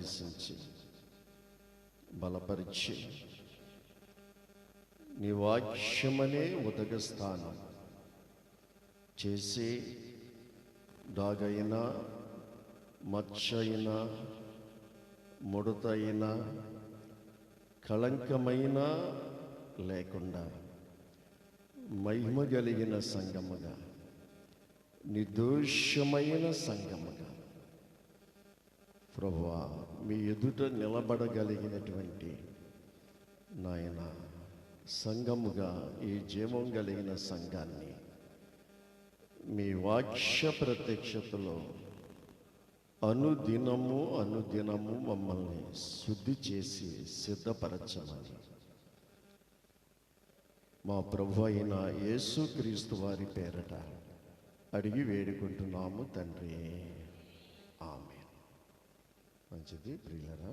దర్శించి బలపరిచి నీ వాక్యమనే ఉదక స్థానం చేసి దాగైనా మచ్చైనా ముడతైనా కళంకమైన లేకుండా మహిమ కలిగిన సంగముగా నిర్దోషమైన సంగముగా ప్రభువా మీ ఎదుట నిలబడగలిగినటువంటి నాయన సంఘముగా ఈ జీవం కలిగిన సంఘాన్ని మీ వాక్య ప్రత్యక్షతలో అనుదినము మమ్మల్ని శుద్ధి చేసి సిద్ధపరచమని మా ప్రభు అయిన యేసుక్రీస్తు వారి పేరట అడిగి వేడుకుంటున్నాము తండ్రి, ఆమేన్. మంచిది ప్రియులారా,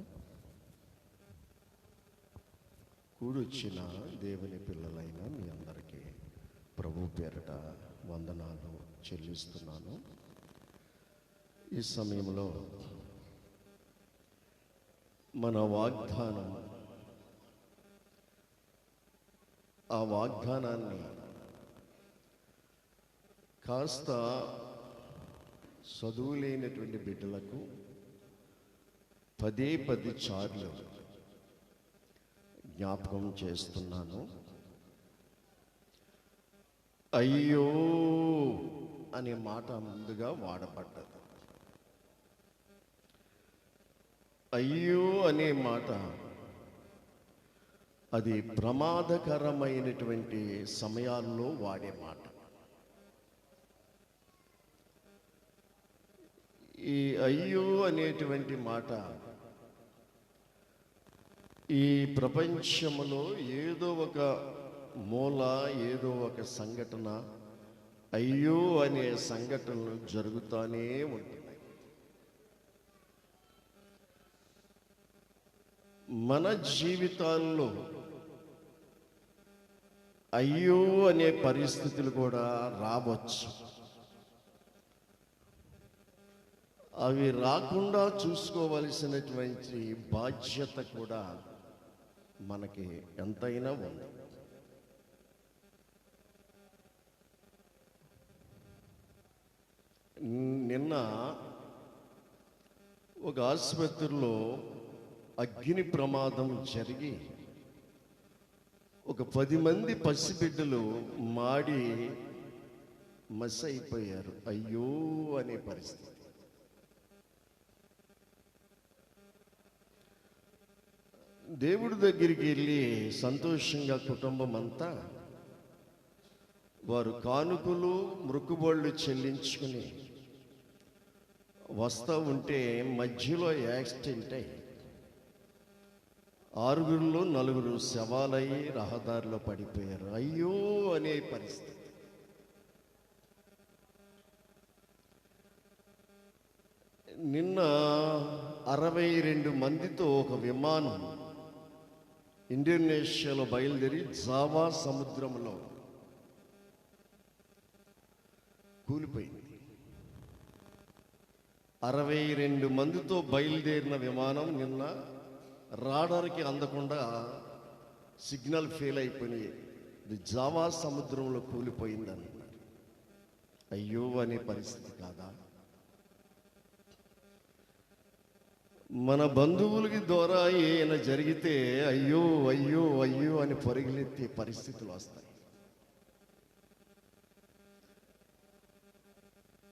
కూడొచ్చిన దేవుని పిల్లలైన మీ అందరికీ ప్రభు పేరట వందనాలు చెల్లిస్తున్నాను. ఈ సమయంలో మన వాగ్దానం, ఆ వాగ్దానాన్ని కాస్త చదువు లేనటువంటి బిడ్డలకు పదే సార్లు జ్ఞాపకం చేస్తున్నాను. అయ్యో అనే మాట ముందుగా వాడబడ్డది. అయ్యో అనే మాట అది ప్రమాదకరమైనటువంటి సమయాల్లో వాడే మాట. ఈ అయ్యో అనేటువంటి మాట ఈ ప్రపంచంలో ఏదో ఒక మూల, ఏదో ఒక సంఘటన అయ్యో అనే సంఘటనలు జరుగుతూనే ఉంటాయి. మన జీవితాల్లో అయ్యో అనే పరిస్థితులు కూడా రావచ్చు. అవి రాకుండా చూసుకోవలసినటువంటి బాధ్యత కూడా మనకి ఎంతైనా ఉంది. నిన్న ఒక ఆసుపత్రిలో అగ్ని ప్రమాదం జరిగి ఒక 10 మంది పసిబిడ్డలు మాడి మసి అయిపోయారు. అయ్యో అనే పరిస్థితి. దేవుడి దగ్గరికి వెళ్ళి సంతోషంగా కుటుంబం అంతా వారు కానుకలు మొక్కుబళ్ళు చెల్లించుకుని వస్తూ ఉంటే మధ్యలో యాక్సిడెంట్ అయ్యి 6గురిలో 4 శవాలయ్యి రహదారిలో పడిపోయారు. అయ్యో అనే పరిస్థితి. నిన్న 62 మందితో ఒక విమానం ఇండోనేషియాలో బయలుదేరి జావా సముద్రంలో కూలిపోయింది. 62 మందితో బయలుదేరిన విమానం నిన్న రాడార్కి అందకుండా సిగ్నల్ ఫెయిల్ అయిపోయి జావా సముద్రంలో కూలిపోయింది అన్నారు. అయ్యో అనే పరిస్థితి కాదా? మన బంధువులకి ద్వారా ఏమైనా జరిగితే అయ్యో అయ్యో అయ్యో అని పరుగులెత్తే పరిస్థితులు వస్తాయి.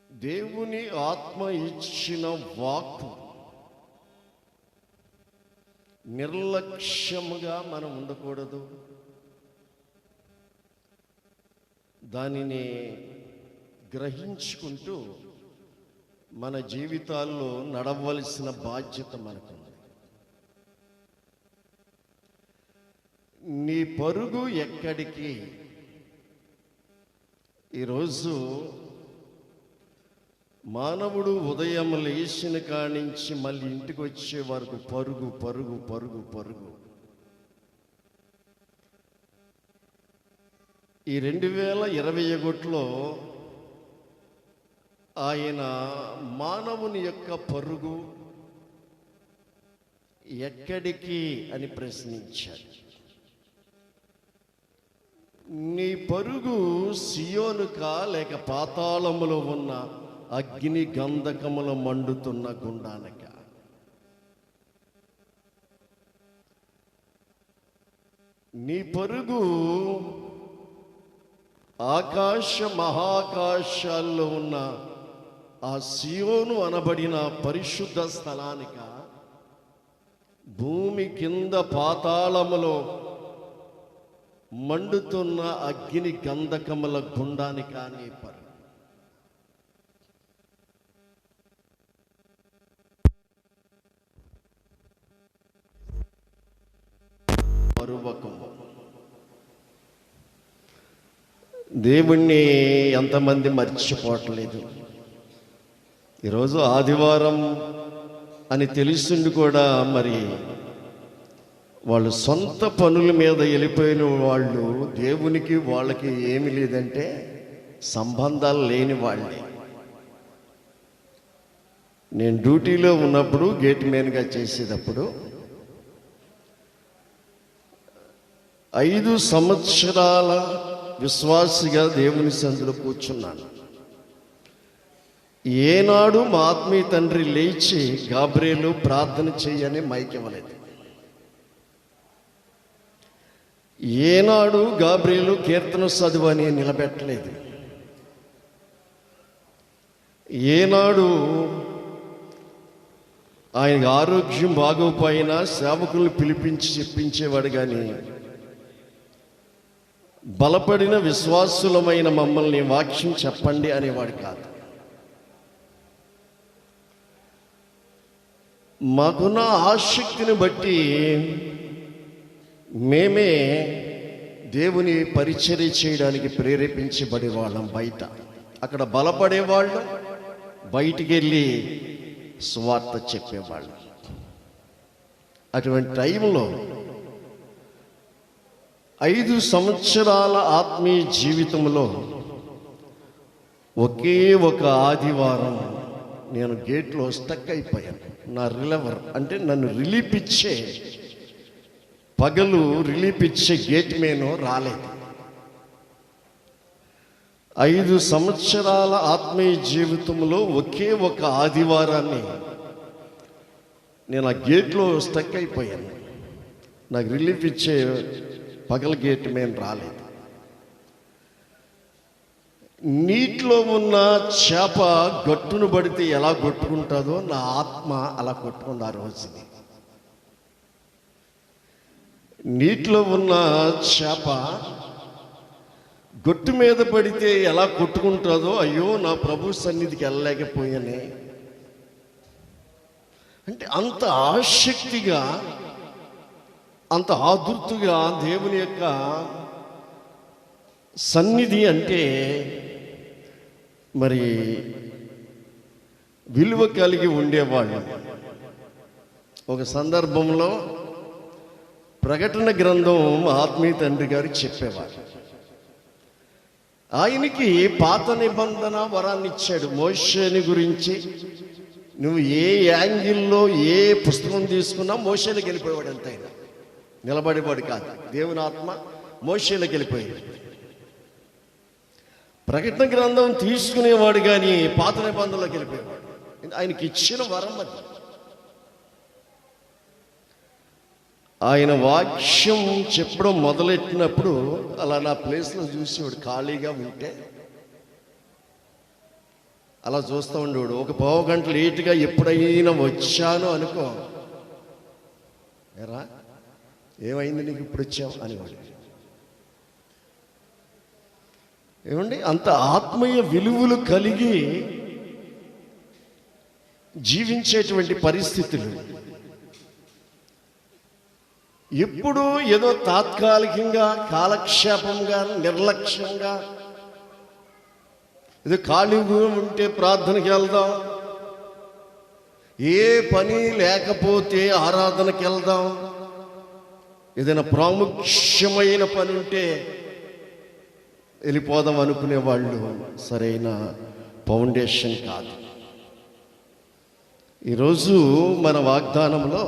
దేవుని ఆత్మ ఇచ్చిన వాక్కు నిర్లక్ష్యముగా మనం ఉండకూడదు. దానిని గ్రహించుకుంటూ మన జీవితాల్లో నడవలసిన బాధ్యత మనకుంది. నీ పరుగు ఎక్కడికి? ఈరోజు మానవుడు ఉదయం లేచిన కానించి మళ్ళీ ఇంటికి వచ్చే వరకు పరుగు పరుగు పరుగు పరుగు. ఈ 2021లో ఆయన మానవుని యొక్క పరుగు ఎక్కడికి అని ప్రశ్నించాడు. నీ పరుగు సియోనుకా లేక పాతాళములో ఉన్న అగ్ని గంధకముల మండుతున్న గుండానక? నీ పరుగు ఆకాశ మహాకాశాల్లో ఉన్న ఆ సియోను అనబడిన పరిశుద్ధ స్థలానిక, భూమి కింద పాతాళములో మండుతున్న అగ్ని గంధకముల గుండానికి నీ పరువకము. దేవుణ్ణి ఎంతమంది మర్చిపోవట్లేదు. ఈరోజు ఆదివారం అని తెలుసుండి కూడా మరి వాళ్ళు సొంత పనుల మీద వెళ్ళిపోయిన వాళ్ళు, దేవునికి వాళ్ళకి ఏమి లేదంటే సంబంధాలు లేని వాళ్ళే. నేను డ్యూటీలో ఉన్నప్పుడు గేట్ మ్యాన్గా చేసేటప్పుడు 5 సంవత్సరాల విశ్వాసిగా దేవుని సందులో కూర్చున్నాను. ఏనాడు మా ఆత్మీయ తండ్రి లేచి గాబ్రియేలు ప్రార్థన చేయని మైక్ ఇవ్వలేదు. ఏనాడు గాబ్రియేలు కీర్తన చదువని నిలబెట్టలేదు. ఏనాడు ఆయన ఆరోగ్యం బాగోపోయినా సేవకులను పిలిపించి చెప్పించేవాడు, కానీ బలపడిన విశ్వాసులమైన మమ్మల్ని వాక్యం చెప్పండి అనేవాడు కాదు. మాకున్న ఆసక్తిని బట్టి మేమే దేవుని పరిచర్య చేయడానికి ప్రేరేపించబడే వాళ్ళం. బయట అక్కడ బలపడేవాళ్ళం, బయటికి వెళ్ళి సువార్త చెప్పేవాళ్ళం. అటువంటి టైంలో 5 సంవత్సరాల ఆత్మీయ జీవితంలో ఒకే ఒక ఆదివారం నేను గేట్లో స్టక్ అయిపోయాను. నా రిలీవర్ అంటే నన్ను రిలీఫ్ ఇచ్చే, పగలు రిలీఫ్ ఇచ్చే గేట్ మేను రాలేదు. 5 సంవత్సరాల ఆత్మీయ జీవితంలో ఒకే ఒక ఆదివారాన్ని నేను ఆ గేట్లో స్టక్ అయిపోయాను. నాకు రిలీఫ్ ఇచ్చే పగల గేట్ మేను రాలేదు. నీటిలో ఉన్న చేప గట్టును పడితే ఎలా కొట్టుకుంటుందో నా ఆత్మ అలా కొట్టుకుంది ఆ రోజుని. నీటిలో ఉన్న చేప గొట్టు మీద పడితే ఎలా కొట్టుకుంటుందో, అయ్యో నా ప్రభు సన్నిధికి వెళ్ళలేకపోయానే అంటే అంత ఆసక్తిగా, అంత ఆదుర్తుగా దేవుని యొక్క సన్నిధి అంటే మరి విలువ కలిగి ఉండేవాళ్ళు. ఒక సందర్భంలో ప్రకటన గ్రంథం ఆత్మీయ తండ్రి గారు చెప్పేవారు. ఆయనకి పాత నిబంధన వరాన్ని ఇచ్చాడు. మోషేని గురించి నువ్వు ఏ యాంగిల్లో ఏ పుస్తకం తీసుకున్నా మోషేలకు వెళ్ళిపోయేవాడు, ఎంతైనా నిలబడేవాడు కాదు. దేవుని ఆత్మ మోషేలకు వెళ్ళిపోయాడు. ప్రకటన గ్రంథం తీసుకునేవాడు కానీ పాత నిబంధనలోకి వెళ్ళిపోయేవాడు. ఆయనకి ఇచ్చిన వరం అది. ఆయన వాక్యం చెప్పడం మొదలెట్టినప్పుడు అలా నా ప్లేస్లో చూసేవాడు. ఖాళీగా ఉంటే అలా చూస్తూ ఉండేవాడు. ఒక పావు గంట లేటుగా ఎప్పుడైనా వచ్చాను అనుకో, ఎరా ఏమైంది నీకు ఇప్పుడు వచ్చావు అనేవాడు. ఏమండి, అంత ఆత్మీయ విలువలు కలిగి జీవించేటువంటి పరిస్థితులు. ఎప్పుడు ఏదో తాత్కాలికంగా, కాలక్షేపంగా, నిర్లక్ష్యంగా, ఏదో ఖాళీగా ఉంటే ప్రార్థనకి వెళ్దాం, ఏ పని లేకపోతే ఆరాధనకి వెళ్దాం, ఏదైనా ప్రాముఖ్యమైన పని ఉంటే వెళ్ళిపోదాం అనుకునే వాళ్ళు సరైన ఫౌండేషన్ కాదు. ఈరోజు మన వాగ్దానంలో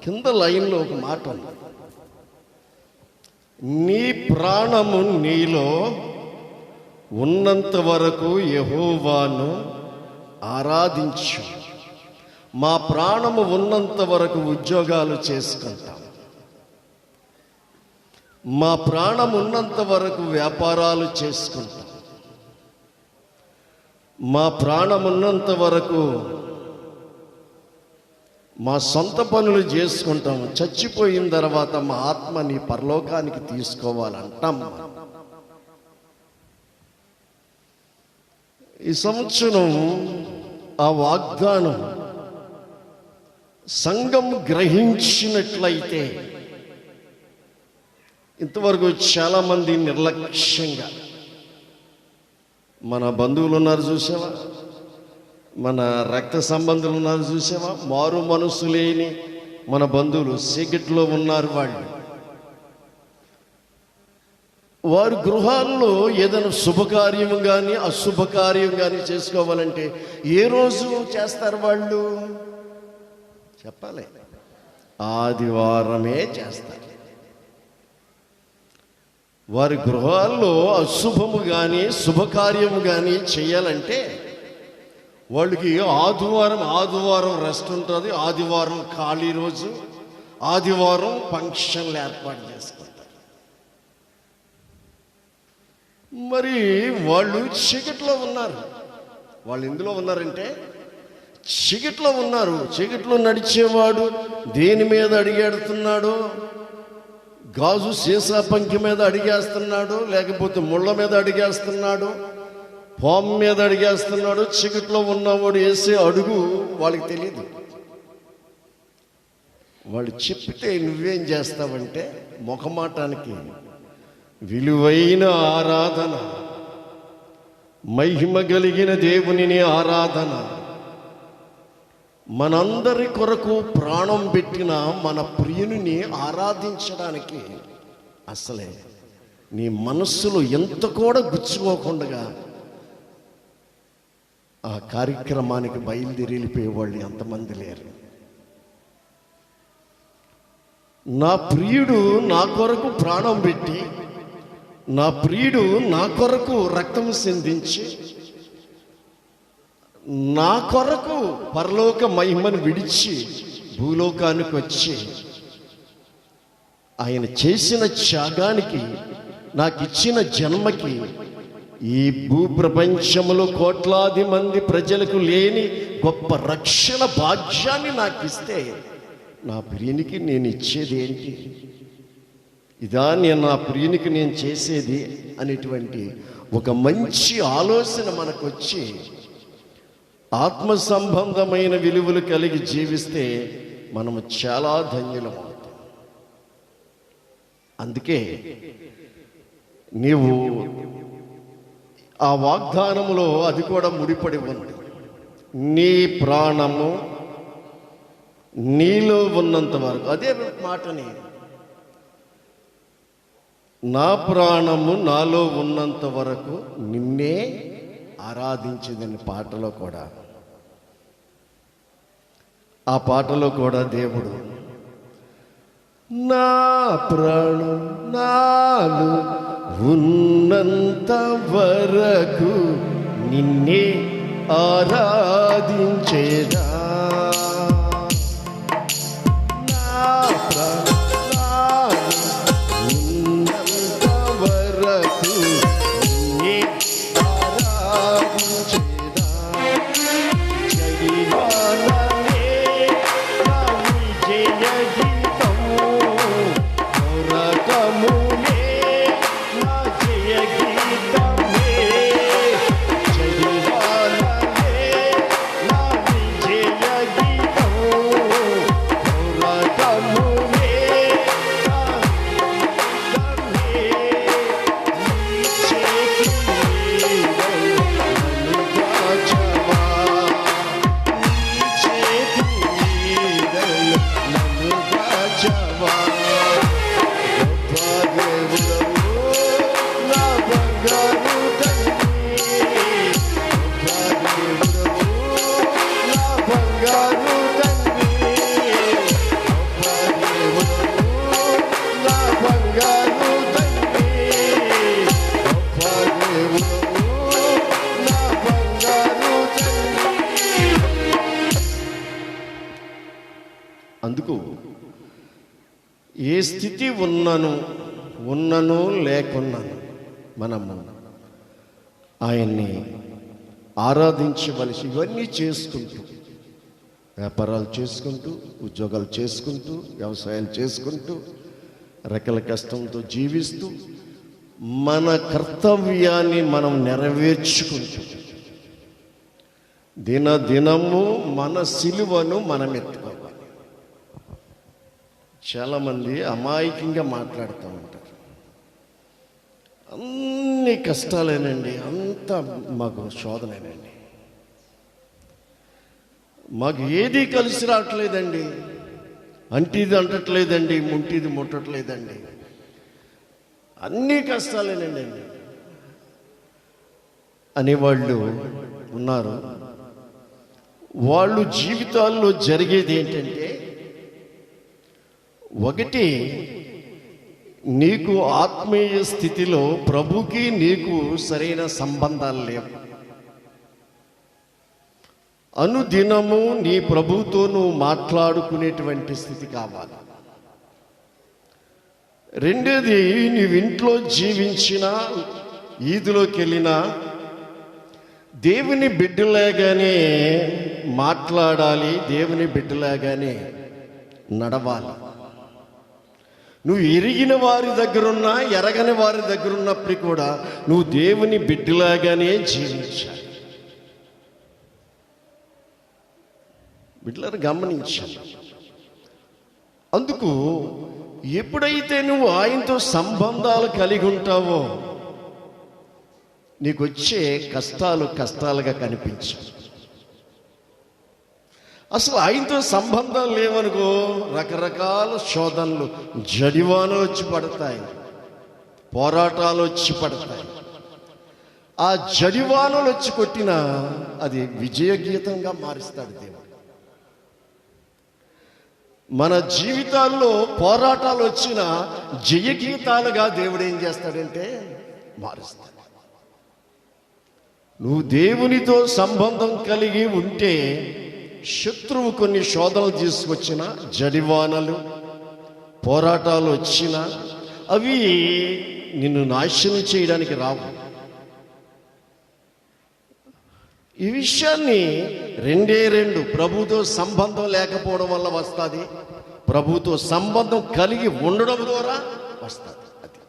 కింద లైన్లో ఒక మాట ఉంది, నీ ప్రాణము నీలో ఉన్నంత వరకు యెహోవాను ఆరాధించు. మా ప్రాణము ఉన్నంత వరకు ఉద్యోగాలు చేసుకుంటాం, మా ప్రాణం ఉన్నంత వరకు వ్యాపారాలు చేసుకుంటాం, మా ప్రాణం ఉన్నంత వరకు మా సొంత పనులు చేసుకుంటాం. చచ్చిపోయిన తర్వాత మా ఆత్మని పరలోకానికి తీసుకోవాలంటాం. ఈ సంవత్సరం ఆ వాగ్దానం సంఘం గ్రహించినట్లయితే, ఇంతవరకు చాలామంది నిర్లక్ష్యంగా, మన బంధువులు ఉన్నారు చూసావా, మన రక్త సంబంధులు ఉన్నారు చూసావా, మారు మనసు లేని మన బంధువులు సీక్రెట్లో ఉన్నారు. వారి గృహాల్లో ఏదైనా శుభకార్యం కానీ అశుభకార్యం కానీ చేసుకోవాలంటే ఏ రోజు చేస్తారు వాళ్ళు? చెప్పాలి, ఆదివారమే చేస్తారు. వారి గృహాల్లో అశుభము కానీ శుభకార్యము కానీ చేయాలంటే వాళ్ళకి ఆదివారం రెస్ట్ ఉంటుంది, ఆదివారం ఖాళీ రోజు, ఆదివారం ఫంక్షన్లు ఏర్పాటు చేసుకుంటారు. మరి వాళ్ళు చీకట్లో ఉన్నారు. వాళ్ళు ఎందులో ఉన్నారంటే చీకట్లో ఉన్నారు. చీకట్లో నడిచేవాడు దేని మీద అడిగేడుతున్నాడు? గాజు సీసా పంకి మీద అడిగేస్తున్నాడు, లేకపోతే ముళ్ళ మీద అడిగేస్తున్నాడు, పాము మీద అడిగేస్తున్నాడు. చీకట్లో ఉన్నవాడు వేసే అడుగు వాళ్ళకి తెలియదు. వాళ్ళు చెప్తే నువ్వేం చేస్తావంటే, మొఖమాటానికి విలువైన ఆరాధన, మహిమ కలిగిన దేవునిని ఆరాధన, మనందరి కొరకు ప్రాణం పెట్టిన మన ప్రియుని ఆరాధించడానికి అసలే నీ మనస్సులో ఎంత కూడా గుచ్చుకోకుండా ఆ కార్యక్రమానికి బయలుదేరి వెళ్ళిపోయేవాళ్ళు ఎంతమంది లేరు. నా ప్రియుడు నా కొరకు ప్రాణం పెట్టి, నా ప్రియుడు నా కొరకు రక్తం సిందించి, నా కొరకు పరలోక మహిమను విడిచి భూలోకానికి వచ్చి ఆయన చేసిన త్యాగానికి, నాకు ఇచ్చిన జన్మకి, ఈ భూప్రపంచంలో కోట్లాది మంది ప్రజలకు లేని గొప్ప రక్షణ భాగ్యాన్ని నాకు ఇస్తే నా ప్రియునికి నేను ఇచ్చేది ఏంటి? ఇదా నేను నా ప్రియునికి నేను చేసేది అనేటువంటి ఒక మంచి ఆలోచన మనకు వచ్చి ఆత్మ సంబంధమైన విలువలు కలిగి జీవిస్తే మనము చాలా ధన్యులం అవుతాం. అందుకే నీవు ఆ వాగ్దానములో అది కూడా ముడిపడి ఉంది. నీ ప్రాణము నీలో ఉన్నంత వరకు, అదే మాటని, నా ప్రాణము నాలో ఉన్నంత వరకు నిన్నే ఆరాధించేదని పాటలో కూడా, ఆ పాటలో కూడా దేవుడు నా ప్రాణం నాలో ఉన్నంత వరకు నిన్నే ఆరాధించేదా, నా ప్రాణం నాలో ఉన్నంత వరకు నిన్నే ఆరాధించేదా, జయగానమే నా విజయ గీతము, పోరాటమునే నా జయ గీతమే, జయగానమే నా విజయ అందుకు ఏ స్థితి ఉన్నను లేకున్నాను మనము ఆయన్ని ఆరాధించవలసి, ఇవన్నీ చేసుకుంటూ, వ్యాపారాలు చేసుకుంటూ, ఉద్యోగాలు చేసుకుంటూ, వ్యవసాయాలు చేసుకుంటూ, రకల కష్టంతో జీవిస్తూ మన కర్తవ్యాన్ని మనం నెరవేర్చుకుంటూ దినదినము మన సిలువను మనం ఎత్తుకోవాలి. చాలామంది అమాయకంగా మాట్లాడుతూ ఉంటారు. అన్ని కష్టాలేనండి, అంతా మాకు శోధనేనండి, మాకు ఏది కలిసి రావట్లేదండి, అంటిది అంటట్లేదండి, ముంటిది ముట్టట్లేదండి, అన్ని కష్టాలేనండి అనేవాళ్ళు ఉన్నారు. వాళ్ళు జీవితాల్లో జరిగేది ఏంటంటే, ఒకటి, నీకు ఆత్మీయ స్థితిలో ప్రభుకి నీకు సరైన సంబంధాలు లేవు. అనుదినము నీ ప్రభుతో నువ్వు మాట్లాడుకునేటువంటి స్థితి కావాలి. రెండోది, నీవు ఇంట్లో జీవించినా, ఈదులోకి వెళ్ళినా దేవుని బిడ్డలాగానే మాట్లాడాలి, దేవుని బిడ్డలాగానే నడవాలి. నువ్వు ఎరిగిన వారి దగ్గరున్నా, ఎరగని వారి దగ్గర ఉన్నప్పటికీ కూడా నువ్వు దేవుని బిడ్డలాగానే జీవించాలి. బిడ్డలను గమనించాలి. అందుకు ఎప్పుడైతే నువ్వు ఆయనతో సంబంధాలు కలిగి ఉంటావో నీకు వచ్చే కష్టాలు కష్టాలుగా కనిపించవు. అసలు ఆయనతో సంబంధాలు లేవనుకో, రకరకాల శోధనలు, జడివానలు వచ్చి పడతాయి, పోరాటాలు వచ్చి పడతాయి. ఆ జడివానలు వచ్చి కొట్టినా అది విజయ గీతంగా మారుస్తాడు దేవుడు. మన జీవితాల్లో పోరాటాలు వచ్చిన జయగీతాలుగా దేవుడు ఏం చేస్తాడంటే మారుస్తాడు. నువ్వు దేవునితో సంబంధం కలిగి ఉంటే శత్రువు కొన్ని శోధనలు తీసుకొచ్చిన, జడివానలు, పోరాటాలు వచ్చిన అవి నిన్ను నాశనం చేయడానికి రావు. ఈ విషయాన్ని రెండు ప్రభుతో సంబంధం లేకపోవడం వల్ల వస్తుంది, ప్రభుతో సంబంధం కలిగి ఉండడం ద్వారా వస్తుంది. అది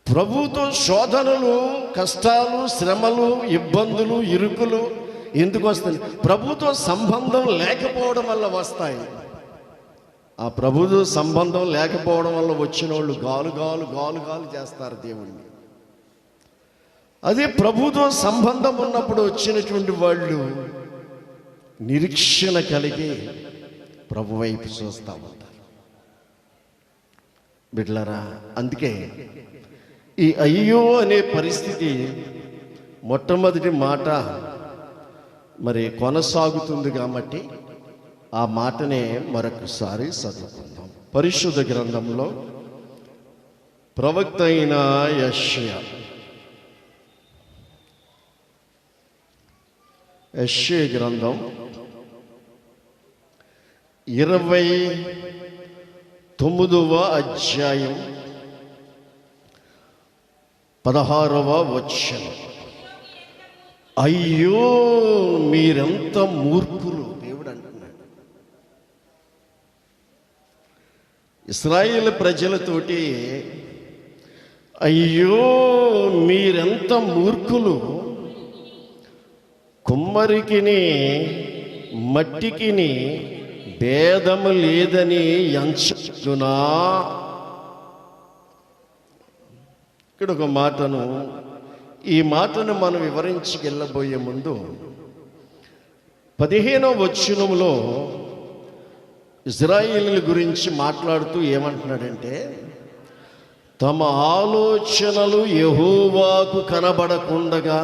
ప్రభుతో శోధనలు, కష్టాలు, శ్రమలు, ఇబ్బందులు, ఇరుకులు ఎందుకు వస్తాయి? ప్రభుతో సంబంధం లేకపోవడం వల్ల వస్తాయి. ఆ ప్రభుతో సంబంధం లేకపోవడం వల్ల వచ్చిన వాళ్ళు గాలు చేస్తారు దేవుణ్ణి. అదే ప్రభుతో సంబంధం ఉన్నప్పుడు వచ్చినటువంటి వాళ్ళు నిరీక్షణ కలిగి ప్రభు వైపు చూస్తూ ఉంటారు. బిడ్డలారా, అందుకే ఈ అయ్యో అనే పరిస్థితి మొట్టమొదటి మాట మరి కొనసాగుతుంది కాబట్టి ఆ మాటనే మరొకసారి చదువుకుందాం. పరిశుద్ధ గ్రంథంలో ప్రవక్త అయిన యెషయా గ్రంథం 29వ అధ్యాయం 16వ వచనం. అయ్యో మీరెంత మూర్ఖులు, దేవుడు అంటున్నాడు. ఇశ్రాయేలు ప్రజలతోటి అయ్యో మీరెంత మూర్ఖులు, కుమ్మరికిని మట్టికిని భేదము లేదని ఎంచునా. ఇక్కడ ఒక మాటను, ఈ మాటను మనం వివరించుకెళ్ళబోయే ముందు 15వ వచనంలో ఇశ్రాయేలీయుల గురించి మాట్లాడుతూ ఏమంటున్నాడంటే, తమ ఆలోచనలు యెహోవాకు కనబడకుండగా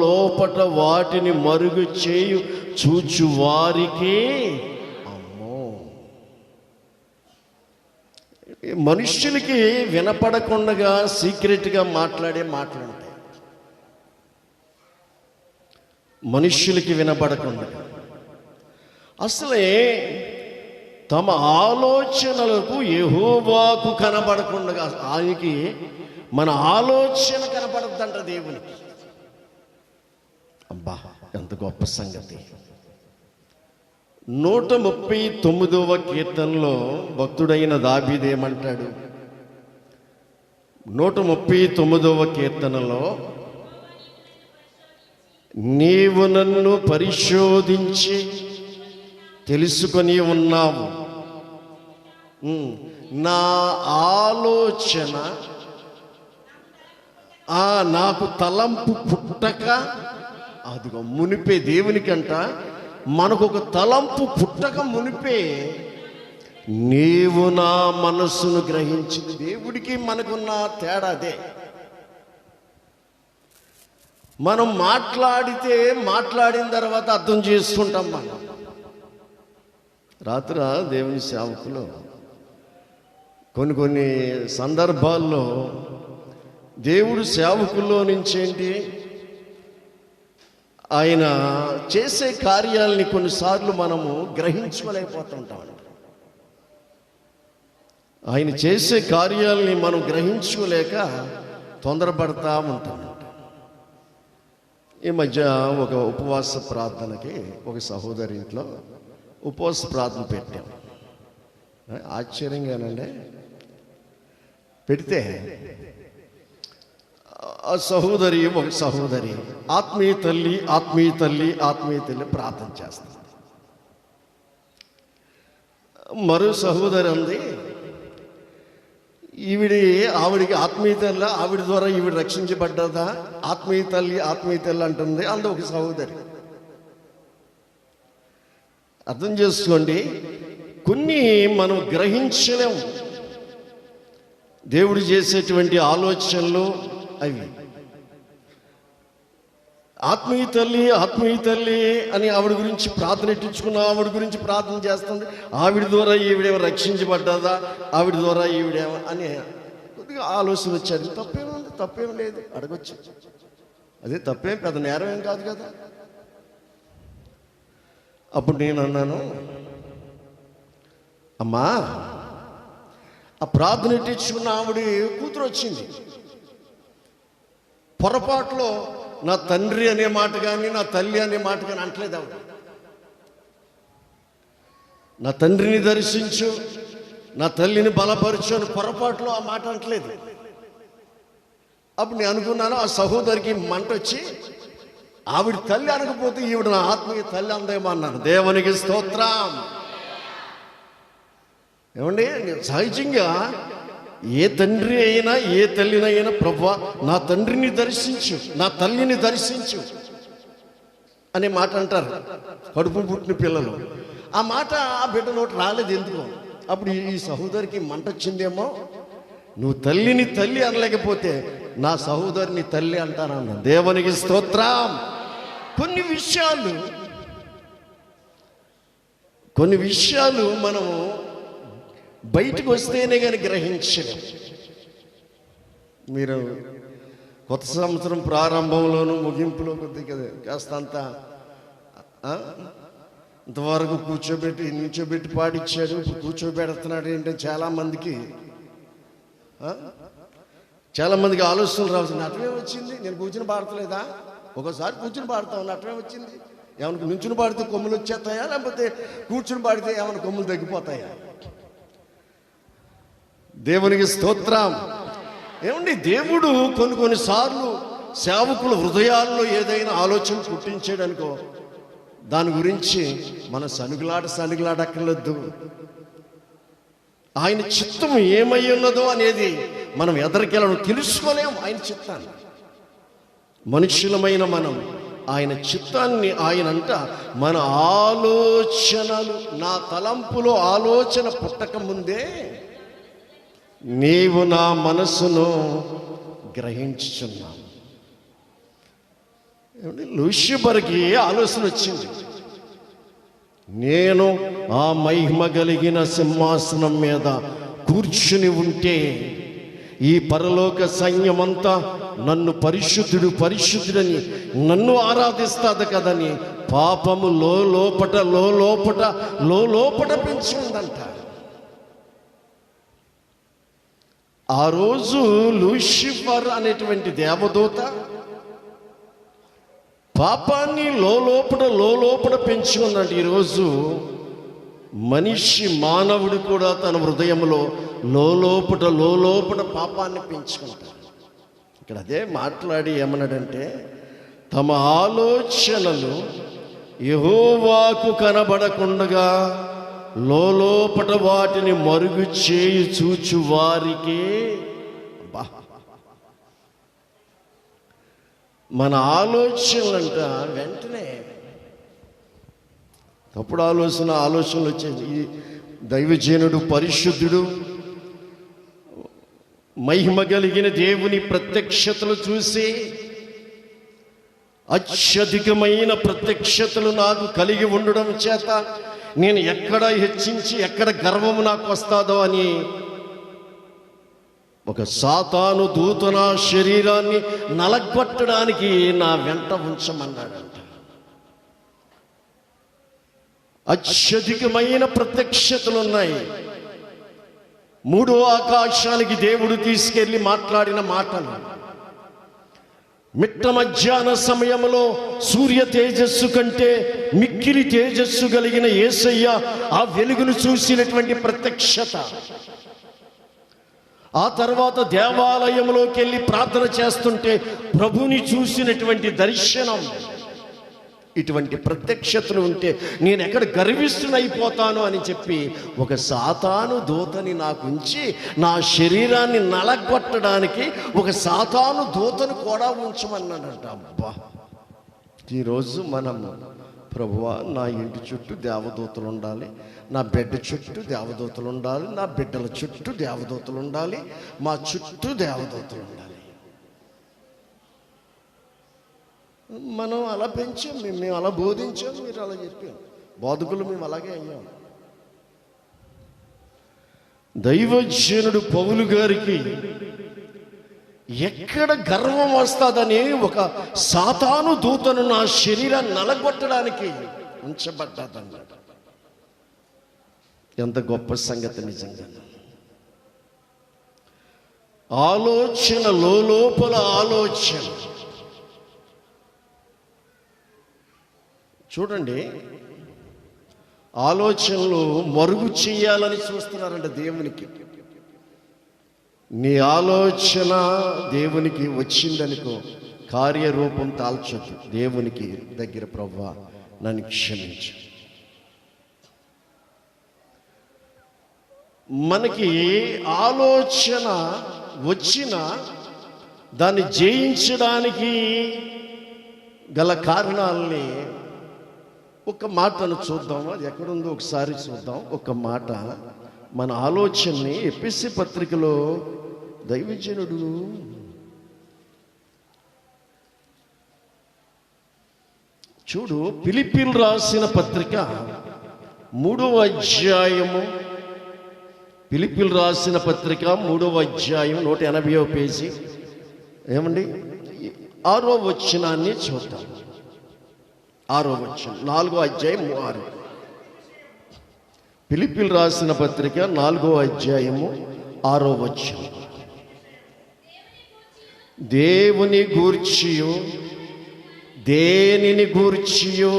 లోపట వాటిని మరుగు చేయు చూచువారికి అమ్మో. మనుష్యులకి వినపడకుండగా సీక్రెట్గా మాట్లాడే మాటలు ఉంటాయి. మనుష్యులకి వినబడకుండా, అసలే తమ ఆలోచనలకు యెహోవాకు కనబడకుండా ఆయనకి మన ఆలోచన కనబడద్దంట దేవునికి. అబ్బా, ఎంత గొప్ప సంగతి! 139వ కీర్తనలో భక్తుడైన దావీదు ఏమంటాడు? 139వ కీర్తనలో, నీవు నన్ను పరిశోధించి తెలుసుకొని ఉన్నావు, నా ఆలోచన నాకు తలంపు పుట్టక, అదిగో మునిపే దేవునికంట మనకు ఒక తలంపు పుట్టక మునిపే నీవు నా మనస్సును గ్రహించింది. దేవుడికి మనకున్న తేడా అదే. మనం మాట్లాడిన తర్వాత అర్థం చేసుకుంటాం. మనం రాత్రి దేవుని సేవకులు కొన్ని సందర్భాల్లో దేవుడు సేవకుల్లో నుంచి ఏంటి, ఆయన చేసే కార్యాలని కొన్నిసార్లు మనము గ్రహించుకోలేకపోతుంటాం. ఆయన చేసే కార్యాలని మనం గ్రహించుకోలేక తొందరపడతా ఉంటాం. ఈ మధ్య ఒక ఉపవాస ప్రార్థనకి ఒక సహోదరి ఇంట్లో ఉపవాస ప్రార్థన పెట్టాం. ఆశ్చర్యంగానండి, పెడితే ఒక సహోదరి ఆత్మీయ తల్లి ప్రార్థన చేస్తుంది. మరో సహోదరి అంది, ఆవిడికి ఆత్మీయ తల్లి, ఆవిడ ద్వారా ఈవిడ రక్షించబడ్డదా, ఆత్మీయ తల్లి అంటుంది. అందు ఒక సహోదరి. అర్థం చేసుకోండి, కొన్ని మనం గ్రహించలేము. దేవుడు చేసేటువంటి ఆలోచనలు అవి. ఆత్మీయ తల్లి అని ఆవిడ గురించి ప్రార్థన ఎట్టించుకున్నా, ఆవిడ గురించి ప్రార్థన చేస్తుంది. ఆవిడ ద్వారా ఈవిడేమో రక్షించబడ్డదా, ఆవిడ ద్వారా ఈవిడేమో అని కొద్దిగా ఆలోచన వచ్చాడు. తప్పేం లేదు, అడగొచ్చు. అదే తప్పేం పెద్ద నేరం ఏం కాదు కదా. అప్పుడు నేను అన్నాను, అమ్మా, ఆ ప్రార్థన ఎట్టించుకున్న ఆవిడ కూతురు వచ్చింది. పొరపాటులో నా తండ్రి అనే మాట కానీ నా తల్లి అనే మాట కానీ అంటలేదు ఆవిడ. నా తండ్రిని దర్శించు, నా తల్లిని బలపరచు అని పొరపాటులో ఆ మాట అంటలేదు. అప్పుడు నేను అనుకున్నాను, ఆ సహోదరికి మంట వచ్చి ఆవిడ తల్లి అనకపోతే ఈవిడ నా ఆత్మీయ తల్లి అందేమో అన్నాను. దేవునికి స్తోత్రం. ఏమండి, సహజంగా ఏ తండ్రి అయినా ఏ తల్లినైనా, ప్రభువా నా తండ్రిని దర్శించు, నా తల్లిని దర్శించు అనే మాట అంటారు కడుపు పుట్టిన పిల్లలు. ఆ మాట ఆ బిడ్డ నోటి రాలేదు ఎందుకో. అప్పుడు ఈ సహోదరికి మంట వచ్చిందేమో, నువ్వు తల్లిని తల్లి అనలేకపోతే నా సహోదరిని తల్లి అంటానన్న. దేవునికి స్తోత్రం. కొన్ని విషయాలు మనము బయటకు వస్తేనే కానీ గ్రహించలేం. మీరు కొత్త సంవత్సరం ప్రారంభంలోనూ ముగింపులో కొద్దిగా కాస్తంత ఇంతవరకు నిల్చోబెట్టి పాడిచ్చాడు, ఇప్పుడు కూర్చోబెడుతున్నాడు ఏంటంటే చాలామందికి ఆలోచనలు రావచ్చు. నటమే వచ్చింది, నేను కూర్చుని పాడతలేదా? ఒకసారి కూర్చుని పాడతాం, నటమే వచ్చింది. ఏమైనా నుంచుని పాడితే కొమ్ములు వచ్చేస్తాయా, లేకపోతే కూర్చుని పాడితే ఏమైనా కొమ్ములు తగ్గిపోతాయా? దేవునికి స్తోత్రం. ఏమండి, దేవుడు కొన్నిసార్లు సేవకుల హృదయాల్లో ఏదైనా ఆలోచన పుట్టించాడనుకో, దాని గురించి మన సనుగులాడక్కర్లేదు. ఆయన చిత్తం ఏమై ఉన్నదో అనేది మనం ఎదరికెళ్ళడం తెలుసుకోలేము. ఆయన చిత్తాన్ని మనుషులమైన మనం ఆయన చిత్తాన్ని ఆయనంట మన ఆలోచనలు, నా తలంపులో ఆలోచన పుట్టక ముందే నీవు నా మనసును గ్రహించుచున్నావు. లూసిఫర్కి ఆలోచన వచ్చింది, నేను ఆ మహిమ కలిగిన సింహాసనం మీద కూర్చుని ఉంటే ఈ పరలోక సైన్యమంతా నన్ను పరిశుద్ధుడు పరిశుద్ధుడని నన్ను ఆరాధిస్తాది కదని పాపము లోపట పెంచుకుందంట. ఆ రోజు లూసిఫర్ అనేటువంటి దేవదూత పాపాన్ని లోపల పెంచుకుందంట. ఈరోజు మానవుడు కూడా తన హృదయంలో లోపల పాపాన్ని పెంచుకుంటాడు. ఇక్కడ అదే మాట్లాడి ఏమన్నాడంటే, తమ ఆలోచనలు యెహోవాకు కనబడకుండగా లోపట వాటిని మరుగు చేయి చూచు వారికి. మన ఆలోచనలంట వెంటనే తప్పుడు ఆలోచనలు వచ్చేది. ఈ దైవజనుడు పరిశుద్ధుడు మహిమ కలిగిన దేవుని ప్రత్యక్షతలు చూసి అత్యధికమైన ప్రత్యక్షతలు నాకు కలిగి ఉండడం చేత నేను ఎక్కడ హెచ్చించి ఎక్కడ గర్వము నాకు వస్తాదో అని ఒక సాతాను దూత నా శరీరాన్ని నలగొట్టడానికి నా వెంట ఉంచమన్నాడంట. అత్యధికమైన ప్రత్యక్షతలు ఉన్నాయి. మూడో ఆకాశానికి దేవుడు తీసుకెళ్లి మాట్లాడిన మాటలు, మిట్ట మధ్యాహ్న సమయంలో సూర్య తేజస్సు కంటే మిక్కిలి తేజస్సు కలిగిన యేసయ్య ఆ వెలుగును చూసినటువంటి ప్రత్యక్షత, ఆ తర్వాత దేవాలయంలోకి వెళ్ళి ప్రార్థన చేస్తుంటే ప్రభుని చూసినటువంటి దర్శనం. ఇటువంటి ప్రత్యక్షతలు ఉంటే నేను ఎక్కడ గర్విస్తున్నైపోతాను అని చెప్పి ఒక సాతాను దూతని నాకు ఉంచి నా శరీరాన్ని నలగొట్టడానికి ఒక సాతాను దూతను కూడా ఉంచమన్నాడంట. అబ్బా, ఈరోజు మనము ప్రభువా నా ఇంటి చుట్టూ దేవదూతలు ఉండాలి, నా బిడ్డ చుట్టూ దేవదూతలు ఉండాలి, నా బిడ్డల చుట్టూ దేవదూతలు ఉండాలి, మా చుట్టూ దేవదూతలు ఉండాలి. మనం అలా పెంచాం, మేము అలా బోధించాం, మీరు అలా చెప్పాం, బోధకులు మేము అలాగే అయ్యాం. దైవజనుడు పౌలు గారికి ఎక్కడ గర్వం వస్తుందని ఒక సాతాను దూతను నా శరీరాన్ని నలగొట్టడానికి ఉంచబడ్డాదన్నాడు. ఎంత గొప్ప సంగతి నిజంగా. ఆలోచన లోపల ఆలోచన చూడండి, ఆలోచనలు మరుగు చేయాలని చూస్తున్నారంట దేవునికి. నీ ఆలోచన దేవునికి వచ్చిందనుకో, కార్యరూపం తాల్చొద్దు. దేవునికి దగ్గర ప్రభువా నన్ను క్షమించు. మనకి ఆలోచన వచ్చిన దాన్ని జయించడానికి గల కారణాలని ఒక మాటను చూద్దాం. అది ఎక్కడుందో ఒకసారి చూద్దాం. ఒక మాట మన ఆలోచనని ఎఫెసీ పత్రికలో దైవజనుడు చూడు, ఫిలిప్పీయులకు రాసిన పత్రిక 3వ అధ్యాయము, ఫిలిప్పీయులకు రాసిన పత్రిక 3వ అధ్యాయం 180వ పేజీ ఏమండి 6వ వచనాన్ని చూద్దాం. 6వ వచనం, 4వ అధ్యాయం 6. ఫిలిప్పీయులకు రాసిన పత్రిక 4వ అధ్యాయము 6వ వచనం. దేవుని గూర్చియో దేనిని గూర్చియో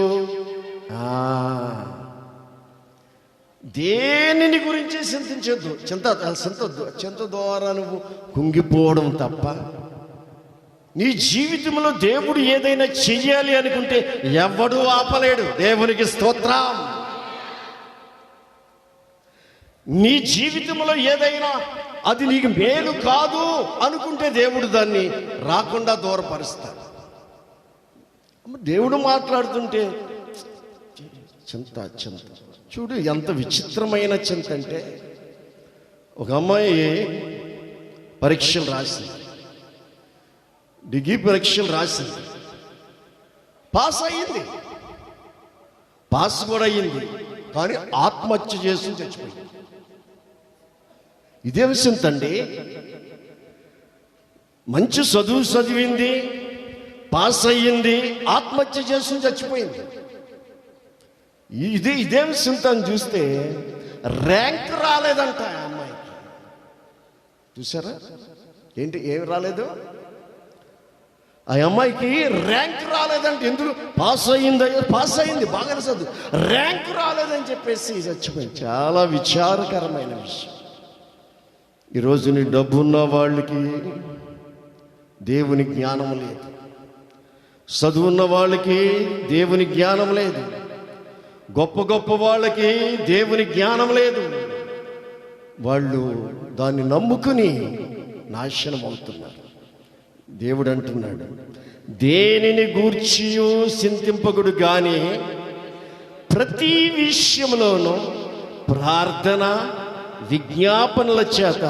దేనిని గురించి చింతించొద్దు. చింత ద్వారా నువ్వు కుంగిపోవడం తప్ప నీ జీవితంలో దేవుడు ఏదైనా చెయ్యాలి అనుకుంటే ఎవడూ ఆపలేడు. దేవునికి స్తోత్రం. నీ జీవితంలో ఏదైనా అది నీకు మేలు కాదు అనుకుంటే దేవుడు దాన్ని రాకుండా దూరపరుస్తాడు. దేవుడు మాట్లాడుతుంటే చింత చూడు, ఎంత విచిత్రమైన చింత అంటే, ఒక అమ్మాయి పరీక్షలు రాసింది, డిగ్రీ పరీక్షలు రాసింది, పాస్ అయ్యింది, పాస్ కూడా అయ్యింది, కానీ ఆత్మహత్య చేసి చచ్చిపోయింది. ఇదే విషయం తండ్రి. మంచి చదువు చదివింది, పాస్ అయ్యింది, ఆత్మహత్య చేసుకుని చచ్చిపోయింది. ఇదేం సింతం చూస్తే ర్యాంక్ రాలేదంట ఆ అమ్మాయికి. చూసారా ఏంటి, ఏం రాలేదు ఆ అమ్మాయికి? ర్యాంక్ రాలేదంటే. ఎందుకు? పాస్ అయింది బాగానే చదువు, ర్యాంక్ రాలేదని చెప్పేసి చచ్చిపోయింది. చాలా విచారకరమైన విషయం. ఈరోజు నీ డబ్బున్న వాళ్ళకి దేవుని జ్ఞానం లేదు, చదువున్న వాళ్ళకి దేవుని జ్ఞానం లేదు, గొప్ప గొప్ప వాళ్ళకి దేవుని జ్ఞానం లేదు. వాళ్ళు దాన్ని నమ్ముకుని నాశనం అవుతున్నారు. దేవుడు అంటున్నాడు, దేనిని గూర్చియో చింతింపకుడు గాని ప్రతి విషయంలోనూ ప్రార్థన విజ్ఞాపనల చేత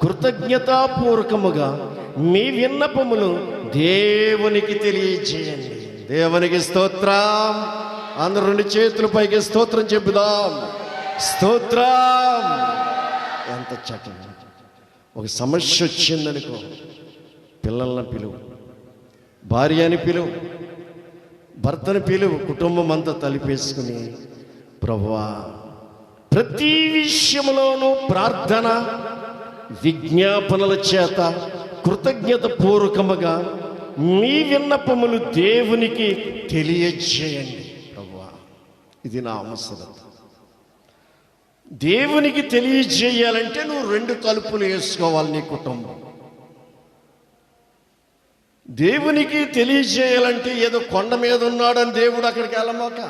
కృతజ్ఞతాపూర్వకముగా మీ విన్నపములు దేవునికి తెలియజేయండి. దేవునికి స్తోత్రం. అందరూ రెండు చేతుల పైకి స్తోత్రం చెబుదాం. స్తోత్రం. ఎంత చక్కగా. ఒక సమస్య వచ్చిందనుకో, పిల్లల్ని పిలువు, భార్యని పిలువు, భర్తని పిలువు, కుటుంబం అంతా తలిపేసుకుని, ప్రభువా ప్రతి విషయంలోనూ ప్రార్థన విజ్ఞాపనల చేత కృతజ్ఞత పూర్వకముగా మీ విన్నపములు దేవునికి తెలియజేయండి. ప్రభువా ఇది నా అవసరం. దేవునికి తెలియజేయాలంటే నువ్వు రెండు తలుపులు వేసుకోవాలి. నీ కుటుంబం దేవునికి తెలియజేయాలంటే ఏదో కొండ మీద ఉన్నాడని దేవుడు అక్కడికి వెళ్ళమాక.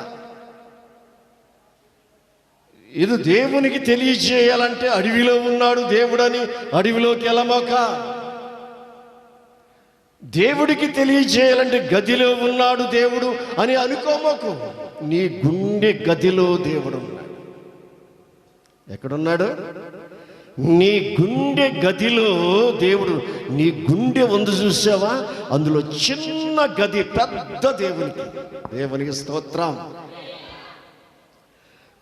ఇది దేవునికి తెలియజేయాలంటే అడవిలో ఉన్నాడు దేవుడని అడవిలోకి వెళ్ళమాక. దేవుడికి తెలియజేయాలంటే గదిలో ఉన్నాడు దేవుడు అని అనుకోమాకు. నీ గుండె గదిలో దేవుడు ఉన్నాడు. ఎక్కడున్నాడు? నీ గుండె గదిలో దేవుడు. నీ గుండె ఉంది చూసావా, అందులో చిన్న గది, పెద్ద దేవునికి. దేవునికి స్తోత్రం.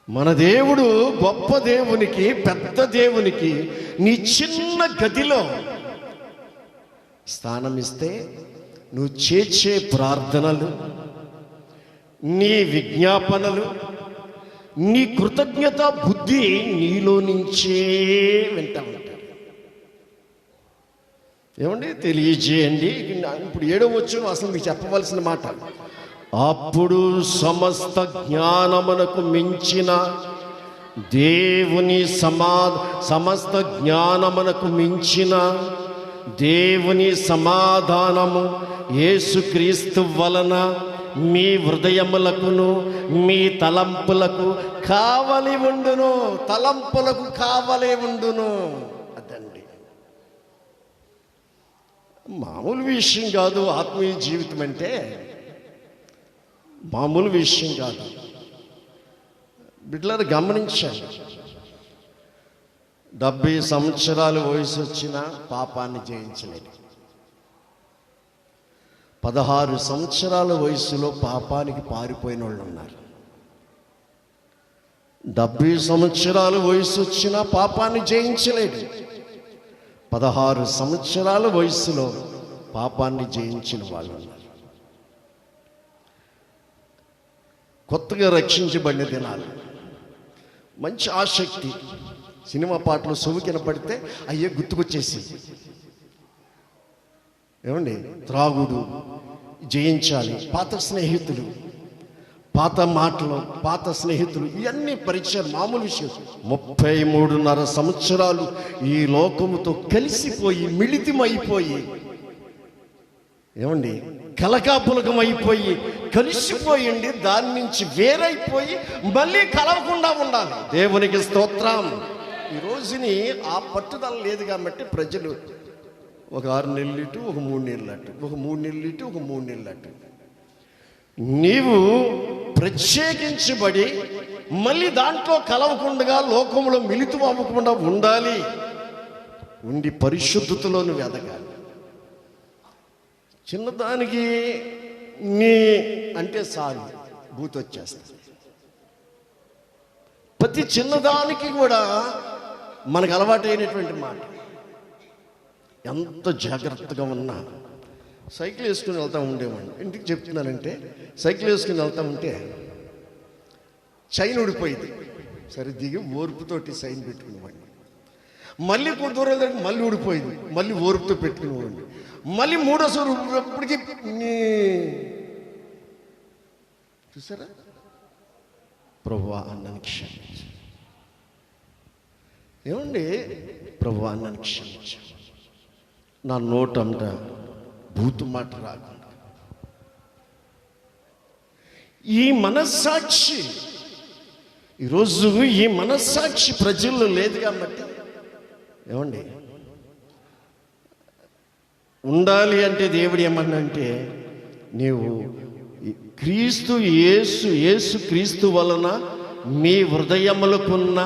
మన దేవుడు గొప్ప దేవునికి, పెద్ద దేవునికి నీ చిన్న గదిలో స్థానం ఇస్తే నువ్వు చేసే ప్రార్థనలు, నీ విజ్ఞాపనలు, నీ కృతజ్ఞత బుద్ధి నీలో నుంచే వింటా ఉంటాడు. ఏమండి తెలియజేయండి. ఇప్పుడు 7వ వచనం అసలు మీకు చెప్పవలసిన మాట. అప్పుడు సమస్త జ్ఞానమునకు మించిన దేవుని సమస్త జ్ఞానమునకు మించిన దేవుని సమాధానము యేసుక్రీస్తు వలన మీ హృదయములకును మీ తలంపులకు కావలి ఉండును. తలంపులకు కావలి ఉండును. అదండి మామూలు విషయం కాదు. ఆత్మీయ జీవితం అంటే మామూలు విషయం కాదు. బిడ్డలారా గమనించాను, 70 సంవత్సరాల వయసు వచ్చిన పాపాన్ని జయించలేదు. 16 సంవత్సరాల వయసులో పాపానికి పారిపోయిన వాళ్ళు ఉన్నారు. 70 సంవత్సరాల వయసు వచ్చిన పాపాన్ని జయించలేడు. 16 సంవత్సరాల వయసులో పాపాన్ని జయించిన వాళ్ళు ఉన్నారు. కొత్తగా రక్షించబడిన దినాలు, మంచి ఆసక్తి, సినిమా పాటలు సొవికిన పడితే అయ్యే గుర్తుకొచ్చేసి, ఏమండి త్రాగుడు జయించాలి, పాత స్నేహితులు, పాత మాటలు, పాత స్నేహితులు, ఇవన్నీ పరిచయం మామూలు విషయం. 33.5 సంవత్సరాలు ఈ లోకముతో కలిసిపోయి మిళితమైపోయి, ఏమండి కలకాపులకం అయిపోయి కలిసిపోయింది. దాని నుంచి వేరైపోయి మళ్ళీ కలవకుండా ఉండాలి. దేవునికి స్తోత్రం. ఈ రోజుని ఆ పట్టుదల లేదు కాబట్టి ప్రజలు ఒక 6 నెలలు ఇటు, ఒక 3 నెలలు అటు, ఒక 3 నెలలు ఇటు, ఒక 3 నెలలు అటు. నీవు ప్రత్యేకించబడి మళ్ళీ దాంట్లో కలవకుండా, లోకంలో మిళితం అవ్వకుండా ఉండాలి. ఉండి పరిశుద్ధతలో నువ్వు ఎదగాలి. చిన్నదానికి నీ అంటే చాలు బూత్ వచ్చేస్తుంది. ప్రతి చిన్నదానికి కూడా మనకు అలవాటైనటువంటి మాట. ఎంత జాగ్రత్తగా ఉన్నా సైకిల్ వేసుకుని వెళ్తూ ఉండేవాడిని. ఎందుకు చెప్తున్నానంటే, సైకిల్ వేసుకుని వెళ్తూ ఉంటే చైన్ ఊడిపోయింది. సరే దిగి ఓర్పుతోటి సైన్ పెట్టుకునేవాడిని. మళ్ళీ కొంత దూరం వెళ్ళి మళ్ళీ ఊడిపోయింది, మళ్ళీ ఓర్పుతో పెట్టుకునేవాడిని. మళ్ళీ మూడోసారి ఊడిపోయినప్పటికీ చూసారా, ప్రభువా నన్ను క్షమించు. ఏమండి, ప్రభువా నన్ను క్షమించు, నా నోటంట బూతు మాట రాకుండా. ఈ మనస్సాక్షి ఈరోజు ఈ మనస్సాక్షి ప్రజల్లో లేదు కాబట్టి, ఏమండి, ఉండాలి అంటే దేవుడు ఏమన్నంటే, నీవు క్రీస్తు యేసు క్రీస్తు వలన మీ హృదయములకున్న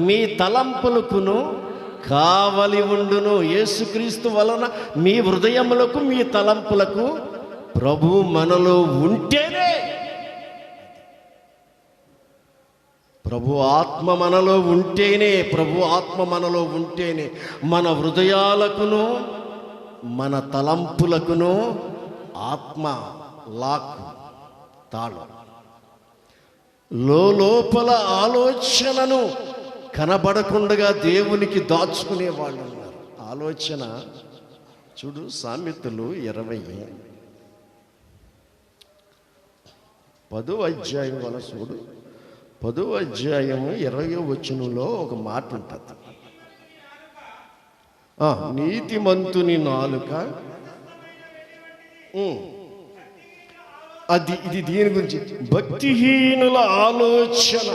మీ తలంపులకును కావలి ఉండును. యేసుక్రీస్తు వలన మీ హృదయములకు మీ తలంపులకు ప్రభు మనలో ఉంటేనే, ప్రభు ఆత్మ మనలో ఉంటేనే, ప్రభు ఆత్మ మనలో ఉంటేనే మన హృదయాలకును మన తలంపులకును ఆత్మ లాక్ తాళం. లోపల ఆలోచనను కనబడకుండా దేవునికి దాచుకునే వాళ్ళు ఉన్నారు. ఆలోచన చూడు, సామెతలు 10వ అధ్యాయం వల్ల చూడు, 10వ అధ్యాయము 20వ వచనంలో ఒక మాట ఉంటుంది. నీతిమంతుని నాలుక, ఇది దీని గురించి. భక్తిహీనుల ఆలోచన,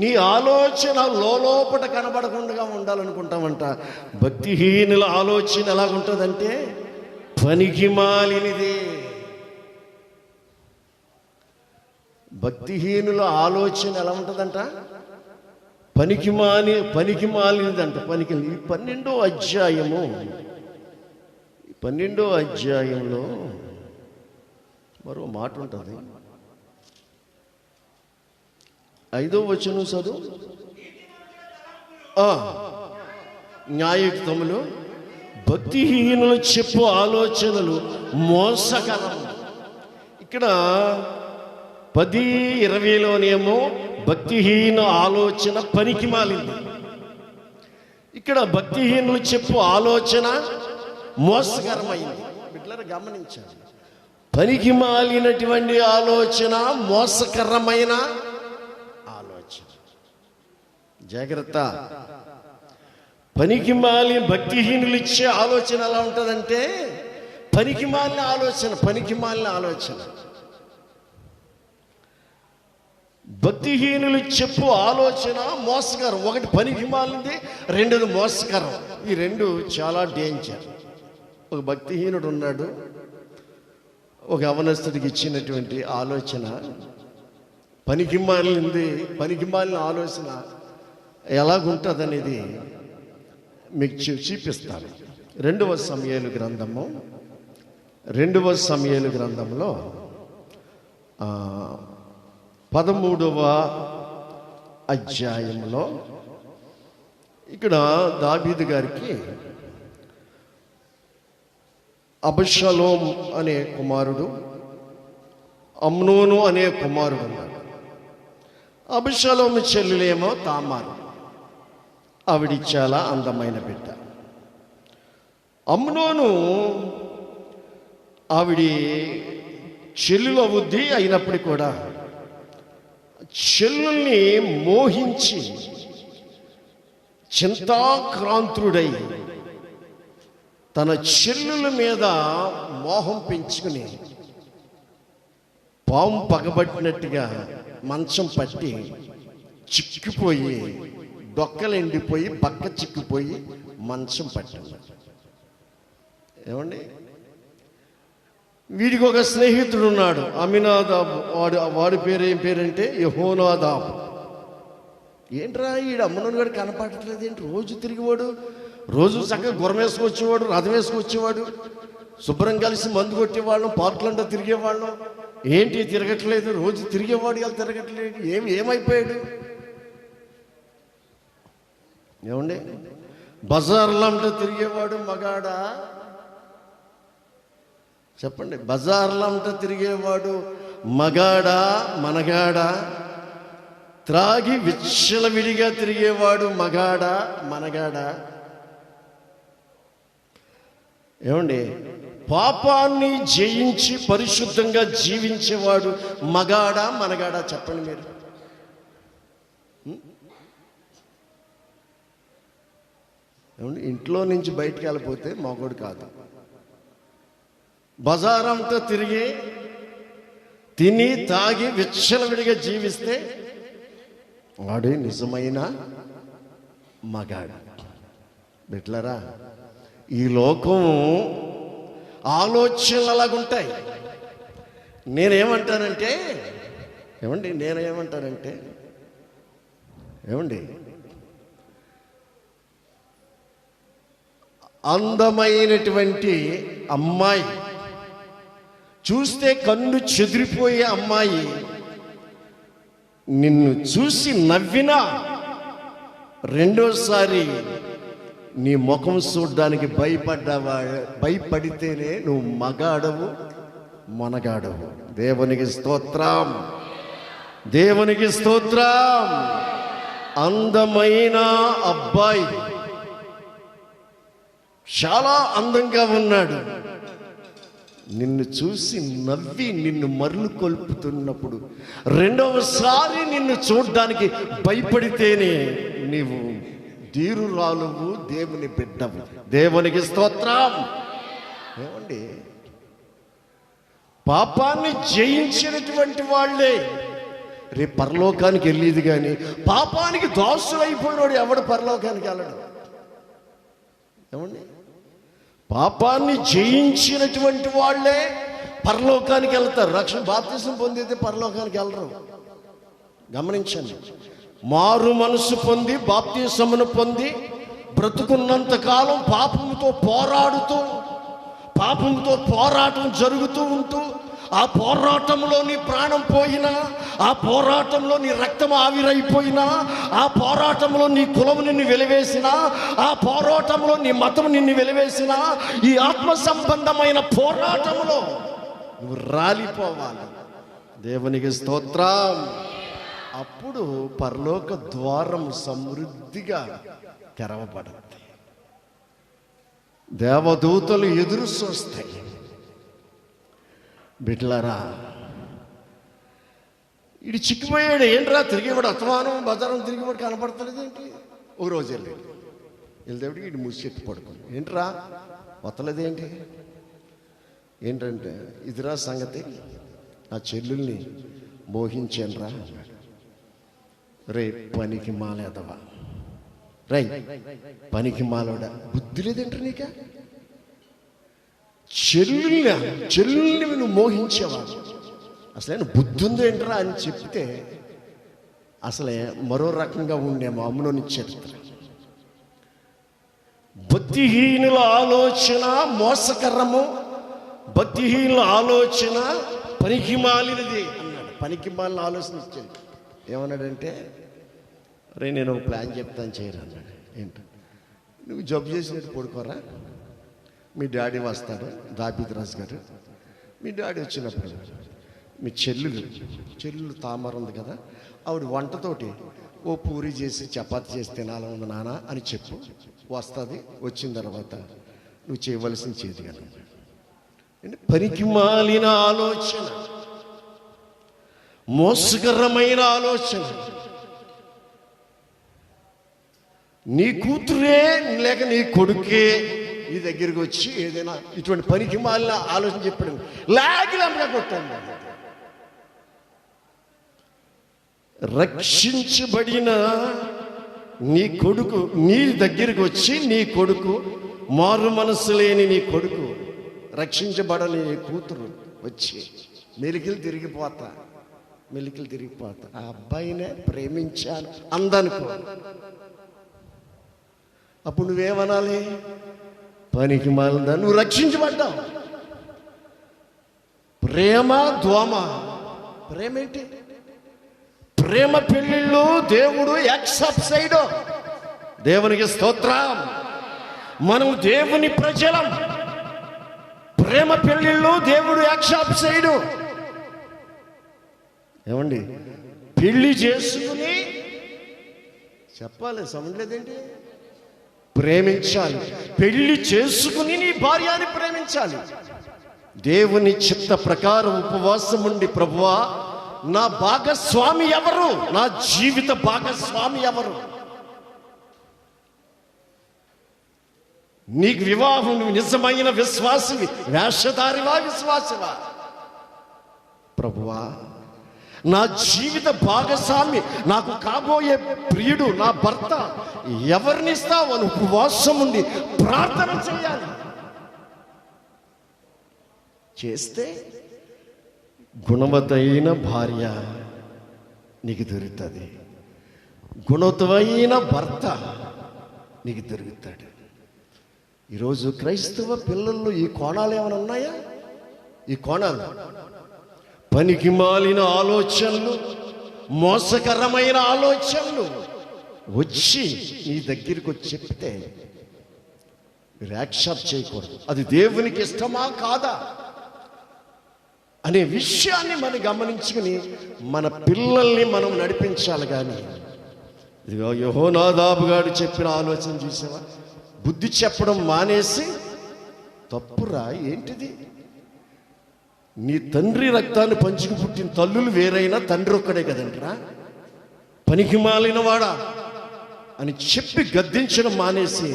నీ ఆలోచన లోపట కనబడకుండా ఉండాలనుకుంటామంట. భక్తిహీనుల ఆలోచన ఎలాగుంటుందంటే పనికి మాలినది. భక్తిహీనుల ఆలోచన ఎలా ఉంటుందంట? పనికి మాలినదంట. ఈ 12వ అధ్యాయంలో మరో మాట ఉంటుంది. 5వ వచనం చదువు. న్యాయయుక్తములు భక్తిహీనులు చెప్పు ఆలోచనలు మోసకరం. ఇక్కడ 10:20లోనేమో భక్తిహీన ఆలోచన పనికి మాలింది. ఇక్కడ భక్తిహీనులు చెప్పు ఆలోచన మోసకరమైంది. బిడ్డలారా గమనించాలి, పనికి మాలినటువంటి ఆలోచన, మోసకరమైన ఆలోచన. జాగ్రత్త. పనికి మాలి భక్తిహీనులు ఇచ్చే ఆలోచన ఎలా ఉంటుందంటే పనికి మాలిన ఆలోచన. భక్తిహీనులు చెప్పు ఆలోచన మోసకరం. ఒకటి పనికి మాలింది, రెండోది మోసకరం. ఈ రెండు చాలా డేంజర్. ఒక భక్తిహీనుడు ఉన్నాడు, ఒక యవనస్తుడికి ఇచ్చినటువంటి ఆలోచన పనికి మాలిన ఆలోచన ఎలాగుంటుందనేది మీకు చూపిస్తాను. 2వ సమూయేలు గ్రంథంలో 13వ అధ్యాయంలో ఇక్కడ దావీదు గారికి అబషలోం అనే కుమారుడు, అమ్నోను అనే కుమారుడు ఉన్నాడు. అబషలోము చెల్లెలేమో తామారు. ఆవిడ చాలా అందమైన బిడ్డ. అమ్నోను ఆవిడ చెల్లెలు అవుద్ది. అయినప్పటికీ కూడా చెల్లుల్ని మోహించి చింతాక్రాంతుడై తన చెల్లుల మీద మోహం పెంచుకుని పాము పగబట్టినట్టుగా మంచం పట్టి చిక్కిపోయి, డొక్కలు ఎండిపోయి, బక్క చిక్కిపోయి మంచం పట్టింది. ఏమండి, వీడికి ఒక స్నేహితుడు ఉన్నాడు, అమినాదాబు. వాడి పేరు ఏం పేరంటే యెహోనాదాబు. ఏంట్రా ఈడు అమ్మనోని గారు కనపడట్లేదు ఏంటి? రోజు తిరిగివాడు, రోజు చక్కగా గుర్రం వేసుకొచ్చేవాడు, రథం వేసుకొచ్చేవాడు, శుభ్రం కలిసి మందు కొట్టేవాళ్ళం, పార్కులంతా తిరిగేవాళ్ళం. ఏంటి తిరగట్లేదు? రోజు తిరిగేవాడు ఇలా తిరగట్లేదు, ఏమైపోయాడు? ఏమండి, బజార్లంట తిరిగేవాడు మగాడా? చెప్పండి, బజార్లంట తిరిగేవాడు మగాడా మనగాడా? త్రాగి విచ్చలవిడిగా తిరిగేవాడు మగాడా మనగాడా? ఏమండి, పాపాన్ని జయించి పరిశుద్ధంగా జీవించేవాడు మగాడా మనగాడా? చెప్పండి మీరు. ఏమండి, ఇంట్లో నుంచి బయటికి వెళ్ళిపోతే మగోడు కాదు. బజారంతా తిరిగి తిని తాగి విచ్చలవిడిగా జీవిస్తే వాడే నిజమైన మగాడు. బిడ్డలారా, ఈ లోకం ఆలోచనలు అలాగుంటాయి. నేనేమంటానంటే ఏమండి అందమైనటువంటి అమ్మాయి, చూస్తే కన్ను చెదిరిపోయే అమ్మాయి నిన్ను చూసి నవ్వినా రెండోసారి నీ ముఖం చూడ్డానికి భయపడితేనే నువ్వు మగాడవు మనగాడవు. దేవునికి స్తోత్రం, దేవునికి స్తోత్రం. అందమైన అబ్బాయి చాలా అందంగా ఉన్నాడు, నిన్ను చూసి నవ్వి నిన్ను మరలు కొల్పుతున్నప్పుడు రెండవసారి నిన్ను చూడ్డానికి భయపడితేనే నీవు ధీరురాలువు, దేవుని బిడ్డవు. దేవునికి స్తోత్రం. ఏమండి, పాపాన్ని జయించినటువంటి వాళ్ళే రేపు పరలోకానికి వెళ్ళేది. కానీ పాపానికి దాసులైపోయినాడు ఎవడు పరలోకానికి వెళ్ళడు. ఏమండి, పాపాన్ని జయించినటువంటి వాళ్ళే పరలోకానికి వెళ్తారు. రక్షణ బాప్తిసం పొందితే పరలోకానికి వెళ్ళరు. గమనించండి, మారు మనసు పొంది బాప్తిసమును పొంది బ్రతుకున్నంత కాలం పాపంతో పోరాటం జరుగుతూ ఉంటూ ఆ పోరాటంలో నీ ప్రాణం పోయినా, ఆ పోరాటంలో నీ రక్తం ఆవిరైపోయినా, ఆ పోరాటంలో నీ కులం నిన్ను వెలివేసినా, ఆ పోరాటంలో నీ మతం నిన్ను వెలివేసినా, ఈ ఆత్మ సంబంధమైన పోరాటంలో నువ్వు రాలిపోవాలి. దేవునికి స్తోత్రం. అప్పుడు పరలోక ద్వారం సమృద్ధిగా తెరవబడుతుంది. దేవదూతలు ఎదురు చూస్తాయి. బిడ్డలారా, ఇడు చిక్కిపోయాడు. ఏంట్రా తిరిగేవాడు, అత్తమానం బజారం తిరిగేవాడు కనపడతలేదు ఏంటి? ఒక రోజు వెళ్ళేవాడికి ఇటు ముచ్చెత్తి పడుకుంది. ఏంట్రా వత్తలేదేంటి? ఏంటంటే, ఇదిరా సంగతి, నా చెల్లుల్ని మోహించానురా. రే పనికి మాలేదవా, రై పనికి మాలోడా, బుద్ధి లేదేంట్రా నీక? చెల్లుల్ని నువ్వు మోహించేవా? అసలే బుద్ధి ఉందేంట్రా అని చెప్తే అసలే మరో రకంగా ఉండేమో అమ్ములోని చరిత్ర. భక్తిహీనుల ఆలోచన మోసకరము, భక్తిహీనుల ఆలోచన పనికిమాలినది అన్నాడు. పనికిమాలిన ఆలోచన ఇచ్చాడు. ఏమన్నాడంటే, రే నేను ఒక ప్లాన్ చెప్తాను చేయరా అన్నాడు. ఏంటి? నువ్వు జబ్బు చేసినట్టు పడుకోరా, మీ డాడీ వస్తాడు, దాబీద్రాజు గారు. మీ డాడీ వచ్చినప్పుడు మీ చెల్లెలు తామర ఉంది కదా, ఆవిడ వంటతోటి ఓ పూరి చేసి చపాతి చేసి తినాలని ఉంది నాన్న అని చెప్పు. వస్తుంది. వచ్చిన తర్వాత నువ్వు చేయవలసిన చేతి కదా. పనికి మాలిన ఆలోచన, మోసకరమైన ఆలోచన. నీ కూతురే లేక నీ కొడుకే నీ దగ్గరికి వచ్చి ఏదైనా ఇటువంటి పనికి మాలిన ఆలోచన చెప్పాడు, లాగిలంగా కొట్టాను. రక్షించబడిన నీ కొడుకు నీ దగ్గరికి వచ్చి, నీ కొడుకు మారు మనసు లేని నీ కొడుకు, రక్షించబడని నీ కూతురు వచ్చి మెలికలు తిరిగిపోతా ఆ అబ్బాయినే ప్రేమించాను అందనుకో. అప్పుడు నువ్వేమనాలి? పనికి మాలిందా, నువ్వు రక్షించబడ్డావు. ప్రేమ దోమ. ప్రేమ ఏంటి? ప్రేమ పెళ్ళిళ్ళు దేవుడు యాక్సెప్ట్ చేయడు. దేవునికి స్తోత్రం. మనం దేవుని ప్రజలం. ప్రేమ పెళ్లిళ్ళు దేవుడు యాక్సెప్ట్ చేయడు. ఏమండి, పెళ్లి చేసుకుని చెప్పాలి, సమలేదేంటి, ప్రేమించాలి. పెళ్లి చేసుకుని నీ భార్యని ప్రేమించాలి. దేవుని చిత్త ప్రకారం ఉపవాసం ఉండి, ప్రభువా నా భాగస్వామి ఎవరు, నా జీవిత భాగస్వామి ఎవరు, నీకు వివాహం, నువ్వు నిజమైన విశ్వాసివి, వేషధారివా విశ్వాసివా, ప్రభువా నా జీవిత భాగస్వామి, నాకు కాబోయే ప్రియుడు, నా భర్త ఎవరిని ఇస్తావు అని ఉపవాసం ఉండి ప్రార్థన చేయాలి. చేస్తే గుణవతైన భార్య నీకు దొరుకుతుంది, గుణవతమైన భర్త నీకు దొరుకుతాడు. ఈరోజు క్రైస్తవ పిల్లల్లో ఈ కోణాలు ఏమైనా ఉన్నాయా? ఈ కోణాలు పనికి మాలిన ఆలోచనలు, మోసకరమైన ఆలోచనలు వచ్చి నీ దగ్గరికి వచ్చి చెప్తే మీరు యాక్సెప్ట్ చేయకూడదు. అది దేవునికి ఇష్టమా కాదా అనే విషయాన్ని మనం గమనించుకుని మన పిల్లల్ని మనం నడిపించాలి. కానీ ఇదిగో యెహోనాదాబు గారు చెప్పిన ఆలోచన చూసావా? బుద్ధి చెప్పడం మానేసి, తప్పురా ఏంటిది, నీ తండ్రి రక్తాన్ని పంచుకు పుట్టిన తల్లులు వేరైనా తండ్రి ఒక్కడే కదంటరా, పనికి మాలిన వాడా అని చెప్పి గద్దించడం మానేసి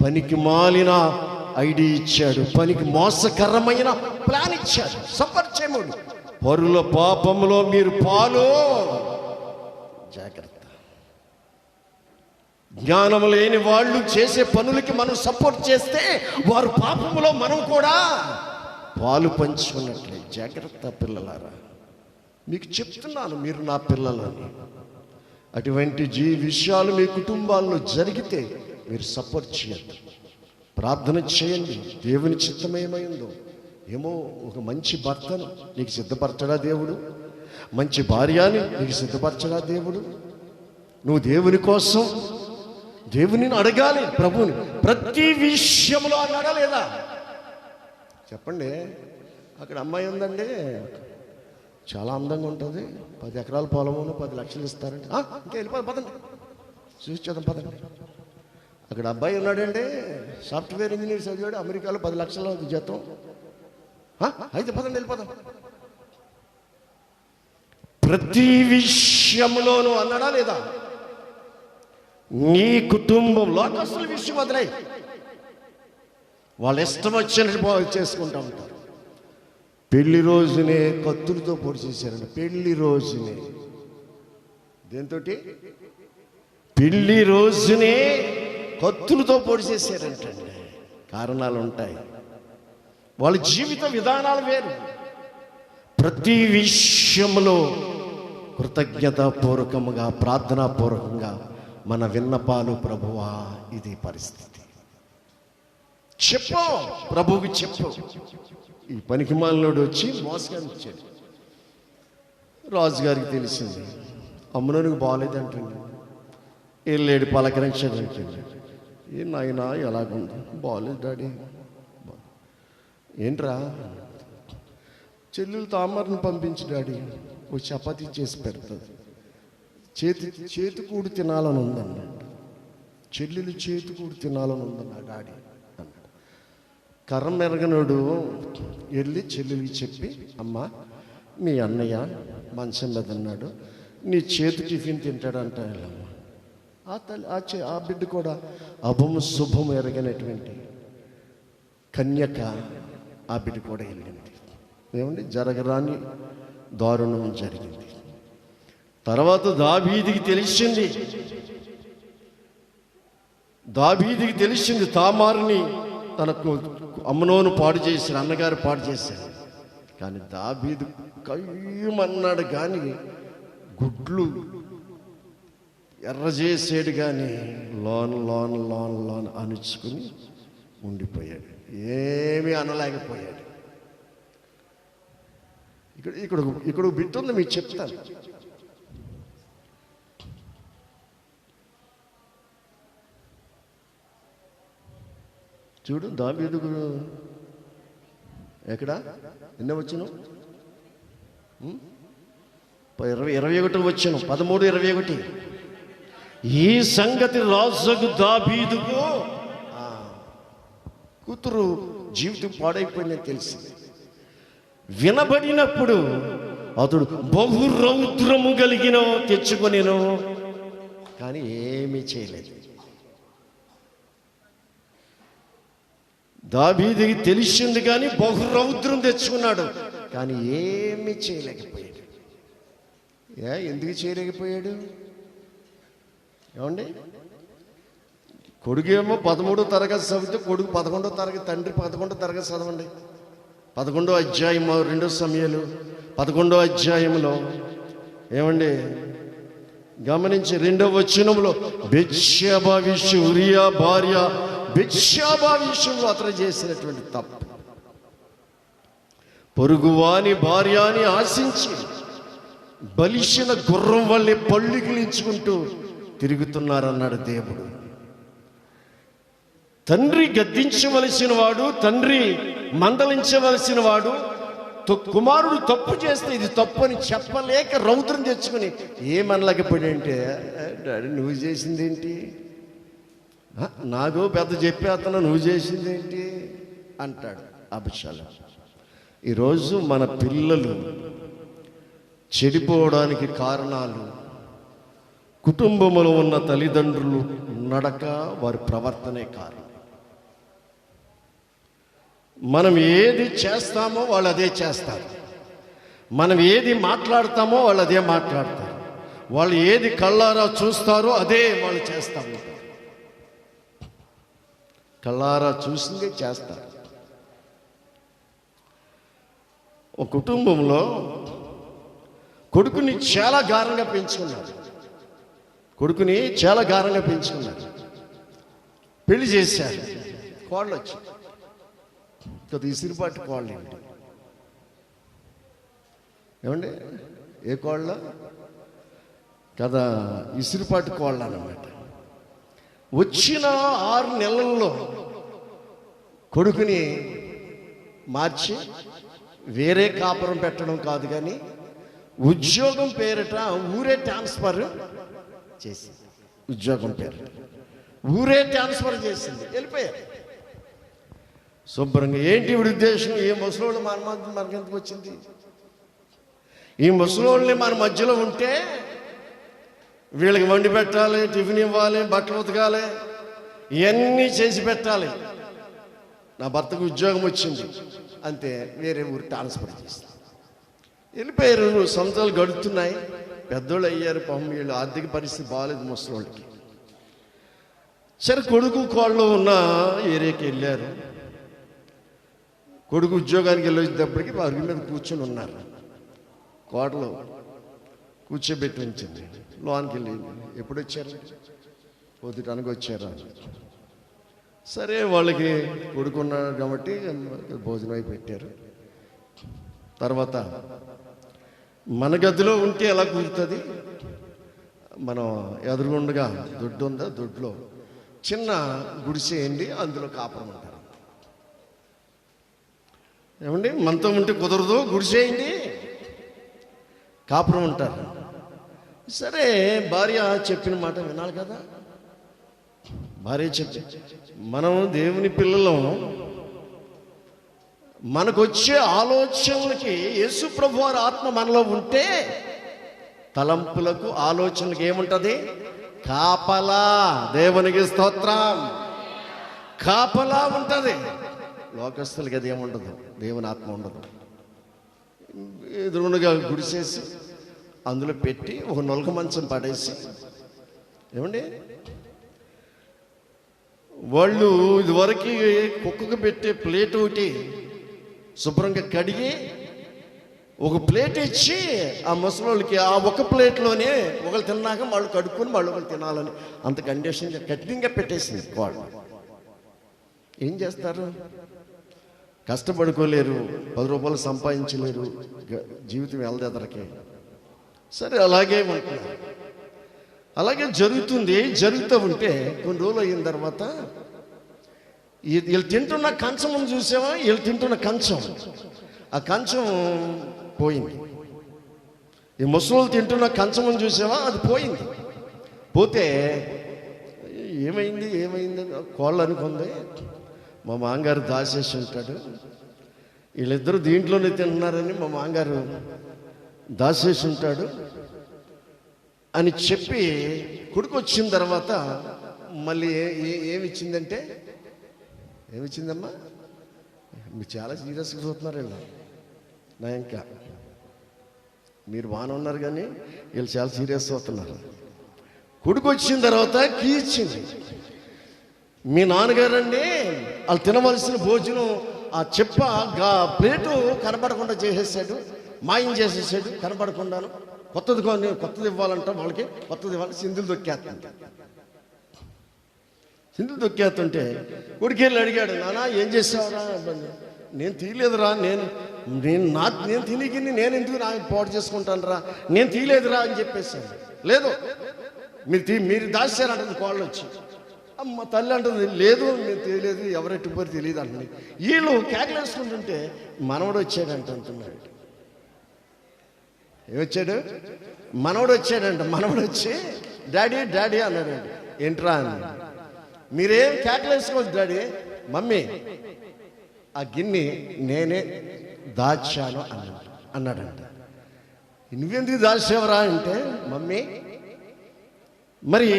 పనికి మాలిన ఐడియా ఇచ్చాడు, పనికి మోసకరమైన ప్లాన్ ఇచ్చాడు. సఫర్ చేయముడు, పరుల పాపంలో మీరు పాలు, జాగ్రత్త. జ్ఞానం లేని వాళ్ళు చేసే పనులకి మనం సపోర్ట్ చేస్తే వారు పాపములో మనం కూడా పాలు పంచుకున్నట్లే. జాగ్రత్త పిల్లలారా, మీకు చెప్తున్నాను, మీరు నా పిల్లలని. అటువంటి విషయాలు మీ కుటుంబాల్లో జరిగితే మీరు సపోర్ట్ చేయండి, ప్రార్థన చేయండి. దేవుని చిత్తం ఏమైందో ఏమో, ఒక మంచి భర్తను నీకు సిద్ధపరచడా దేవుడు, మంచి భార్యని నీకు సిద్ధపరచడా దేవుడు. నువ్వు దేవుని కోసం దేవుని అడగాలి, ప్రభుని ప్రతి విషయంలో అన్నాడా లేదా? చెప్పండి. అక్కడ అమ్మాయి ఉందండి, చాలా అందంగా ఉంటుంది, 10 ఎకరాల పొలమును 10 లక్షలు ఇస్తారండి. ఇంకా వెళ్ళిపోదు, పదండి చూసి చూద్దాం, పదండి. అక్కడ అబ్బాయి ఉన్నాడండి, సాఫ్ట్వేర్ ఇంజనీర్ చదివాడు, అమెరికాలో 10 లక్షల జీతం. అయితే పదండి వెళ్ళిపోదాం. ప్రతి విషయంలోనూ అన్నాడా లేదా? నీ కుటుంబం లోకస్తుల విషయం వదిలే, వాళ్ళు ఇష్టం వచ్చినట్టు చేసుకుంటూ ఉంటారు. పెళ్లి రోజునే కత్తులతో పొడి చేశారండి. పెళ్లి రోజునే దేంతో? పెళ్లి రోజునే కత్తులతో పొడి చేశారంటండి. కారణాలు ఉంటాయి, వాళ్ళ జీవిత విధానాలు వేరు. ప్రతి విషయంలో కృతజ్ఞతాపూర్వకంగా, ప్రార్థనాపూర్వకంగా మన విన్నపాలు, ప్రభువా ఇది పరిస్థితి, చెప్పు ప్రభువుకి చెప్పు. ఈ పనికి మాలినోడు వచ్చి మోసగాన్ని ఇచ్చాడు. రాజుగారికి తెలిసింది, అమ్మనోనికి బాగాలేదంటండి. వెళ్ళాడు, పలకరించాడంటే, ఏ నాయనా ఎలాగుంది, బాగాలేదు డాడీ. ఏంట్రా? చెల్లెలు తామరను పంపించి డాడీ ఓ చపాతీ చేసి పెడుతుంది, చేతికూడు తినాలని ఉందన్నాడు. చెల్లెలు చేతికూడు తినాలని ఉందన్నా డాడీ అన్నాడు. కర్ర మెరగనుడు వెళ్ళి చెల్లెలికి చెప్పి, అమ్మ మీ అన్నయ్య మంచం మీద ఉన్నాడు, నీ చేతి టిఫిన్ తింటాడంట. ఆ తల్లి ఆ బిడ్డ కూడా అభము శుభము ఎరగనటువంటి కన్యక, ఆ బిడ్డ కూడా వెళ్ళింది. ఏమండి, జరగరాని దారుణం జరిగింది. తర్వాత దావీదుకి తెలిసింది తామారుని తనకు అమ్నోను పాడు చేశారు, అన్నగారు పాడు చేశారు. కానీ దావీదు కయ్యమన్నాడు, కానీ గుడ్లు ఎర్రజేసాడు, కానీ లోన్ అణుచుకుని ఉండిపోయాడు, ఏమీ అనలేకపోయాడు. ఇక్కడ బిడ్డ ఉంది, మీకు చెప్తాను. చూడు దావీదు ఎక్కడ ఎన్నో వచ్చును 21 వచ్చును 13:21. ఈ సంగతి రాజుకు దావీదుకు కూతురు జీవితం పాడైపోయిందని తెలిసింది. వినబడినప్పుడు అతడు బహు రౌద్రము కలిగిన తెచ్చుకొనిను, కానీ ఏమీ చేయలేదు. దావీదుకి తెలిసింది కానీ బహు రౌద్రం తెచ్చుకున్నాడు, కానీ ఏమీ చేయలేకపోయాడు. ఎందుకు చేయలేకపోయాడు? ఏమండి, కొడుకేమో 13వ తరగతి చదివితే కొడుకు 11వ తరగతి, తండ్రి 11వ తరగతి చదవండి. 11వ అధ్యాయము 2 సమయాలు 11వ అధ్యాయంలో ఏమండి గమనించి 2వ వచనంలో బెత్షెబా విషయం, ఉరియా భార్య బెత్షెబా విషయంలో అతను చేసినటువంటి తప్పు, పొరుగువాని భార్య అని ఆశించి బలిసిన గుర్రం వల్లే పళ్ళు గిలించుకుంటూ తిరుగుతున్నారన్నాడు దేవుడు. తండ్రి గద్దించవలసిన వాడు, తండ్రి మందలించవలసిన వాడు, కుమారుడు తప్పు చేస్తే ఇది తప్పు అని చెప్పలేక రౌద్రం తెచ్చుకుని ఏమనలేకపోయాడంటే, డాడీ నువ్వు చేసింది ఏంటి, నాకు పెద్ద చెప్పేతను నువ్వు చేసింది ఏంటి అంటాడు అబషాలోము. ఈరోజు మన పిల్లలు చెడిపోవడానికి కారణాలు కుటుంబంలో ఉన్న తల్లిదండ్రులు నడక, వారి ప్రవర్తనే కారణం. మనం ఏది చేస్తామో వాళ్ళు అదే చేస్తారు, మనం ఏది మాట్లాడతామో వాళ్ళు అదే మాట్లాడతారు, వాళ్ళు ఏది కళ్ళారా చూస్తారో అదే వాళ్ళు చేస్తూ ఉంటారు. కళ్ళారా చూసిందే చేస్తారు. ఒక కుటుంబంలో కొడుకుని చాలా గారంగా పెంచుకున్నాడు, పెళ్లి చేశారు. కోళ్ళు వచ్చి కొద్ది ఇసిరిపాటి కోళ్ళు ఏంటి ఏమండి, ఏ కోళ్ళ కదా, ఇసిరిపాటి కోళ్ళ అన్నమాట. వచ్చిన 6 నెలల్లో కొడుకుని మార్చి వేరే కాపురం పెట్టడం కాదు కానీ ఉద్యోగం పేరిట ఊరే ట్రాన్స్ఫర్ చేసింది. ఉద్యోగం పేరిట ఊరే ట్రాన్స్ఫర్ చేసింది, వెళ్ళిపోయారు శుభ్రంగా. ఏంటి ఇవి ఉద్దేశం? ఏ ముసలోళ్ళు మనకెందుకు వచ్చింది? ఈ ముసలోళ్ళని మన మధ్యలో ఉంటే వీళ్ళకి వండి పెట్టాలి, టిఫిన్ ఇవ్వాలి, బట్టలు ఉతకాలి, ఇవన్నీ చేసి పెట్టాలి. నా భర్తకు ఉద్యోగం వచ్చింది అంతే, వేరే ఊరు ట్రాన్స్ఫర్ చేస్తాను, వెళ్ళిపోయారు. సంవత్సరాలు గడుస్తున్నాయి, పెద్దోళ్ళు అయ్యారు. పాపం వీళ్ళు ఆర్థిక పరిస్థితి బాగాలేదు ముసలోళ్ళకి. సరే కొడుకు కోళ్ళు ఉన్న ఏరియాకి వెళ్ళారు. కొడుకు ఉద్యోగానికి వెళ్ళేటప్పటికి అరుగు మీద కూర్చొని ఉన్నారు. కోటలో కూర్చోబెట్టి ఉంచింది. లోనికి వెళ్ళింది. ఎప్పుడు వచ్చారు? పొద్దుటానికి వచ్చారా? సరే వాళ్ళకి కొడుకున్నాడు కాబట్టి భోజనం అయి పెట్టారు. తర్వాత మన గదిలో ఉంటే ఎలా కుదురుతుంది? మనం ఎదురుగుండగా దొడ్డు ఉందా, దొడ్లో చిన్న గుడిసేయండి, అందులో కాపురం ఉంటారు. ఏమండి, మనతో ఉంటే కుదరదు, గుడిసేయండి, కాపురం ఉంటారు. సరే భార్య చెప్పిన మాట వినాలి కదా. భార్య చెప్పి, మనం దేవుని పిల్లలం, మనకొచ్చే ఆలోచనలకి యేసు ప్రభు వారి ఆత్మ మనలో ఉంటే తలంపులకు ఆలోచనలకు ఏముంటది? కాపలా. దేవునికి స్తోత్రం. కాపలా ఉంటది. లోకస్తులకి అది ఏముండదు, దేవుని ఆత్మ ఉండదు. ఎదురుగా గుడిసేసి అందులో పెట్టి ఒక నొలక మంచం పడేసి, ఏమండి వాళ్ళు ఇదివరకు కుక్కకు పెట్టే ప్లేట్ ఒకటి శుభ్రంగా కడిగి ఒక ప్లేట్ ఇచ్చి ఆ ముసలోళ్ళకి ఆ ఒక ప్లేట్లోనే ఒకళ్ళు తిన్నాక వాళ్ళు కడుక్కొని వాళ్ళు ఒకళ్ళు తినాలని అంత కండిషన్ కఠినంగా పెట్టేసింది వాళ్ళు. ఏం చేస్తారు? కష్టపడుకోలేరు, 10 రూపాయలు సంపాదించలేరు, జీవితం వెళ్ళదెదరకే. సరే అలాగే ఉంటున్నారు. అలాగే జరుగుతుంది. జరుగుతూ ఉంటే కొన్ని రోజులు అయిన తర్వాత వీళ్ళు తింటున్న కంచం చూసావా? వీళ్ళు తింటున్న కంచం, ఆ కంచం పోయింది. ఈ ముసలోళ్ళు తింటున్న కంచం చూసావా? అది పోయింది. పోతే ఏమైంది కోళ్ళు అనుకుంది. మా మామగారు దాచేసి ఉంటాడు, వీళ్ళిద్దరూ దీంట్లోనే తిన్నారని మా మామగారు దాచేసి ఉంటాడు అని చెప్పి కొడుకు వచ్చిన తర్వాత మళ్ళీ ఏమిచ్చిందంటే, ఏమిచ్చిందమ్మా? మీరు చాలా సీరియస్గా చూస్తున్నారు వీళ్ళు. నా ఇంకా మీరు బాగానే ఉన్నారు కానీ వీళ్ళు చాలా సీరియస్ అవుతున్నారు. కొడుకు వచ్చిన తర్వాత కీ ఇచ్చింది. మీ నాన్నగారండి వాళ్ళు తినవలసిన భోజనం ఆ ప్లేటు కనపడకుండా చేసేసాడు, మాయం చేసేసాడు కనపడకుండాను. కొత్తది ఇవ్వాలంట వాళ్ళకి, కొత్తది ఇవ్వాలి. సింధులు దొక్కేస్తుంటే కొడుకెళ్ళి అడిగాడు, నాన్న ఏం చేసావురా? నేను తీయలేదురా, నేను తిని నేను ఎందుకు నాకు పాడు చేసుకుంటాను రా, నేను తీయలేదురా అని చెప్పేసాను. లేదు మీరు దాచారంటుంది కోళ్ళు వచ్చి. అమ్మ తల్లి అంటుంది, లేదు నేను తెలియలేదు, ఎవరెట్టుపోయి తెలియదు అంటుంది. వీళ్ళు కేకలేసుకుంటుంటే మనవడు వచ్చాడంట అంటున్నాడు. ఏమొచ్చాడు? మనవడు వచ్చాడంట. మనవడు వచ్చి డాడీ డాడీ అన్నాడండి. ఏంట్రా అని. మీరేం కేకలేసుకోవద్దు డాడీ, మమ్మీ ఆ గిన్నె నేనే దాచాను అన్నాడంట. నువ్వెందుకు దాచావరా అంటే, మమ్మీ మరి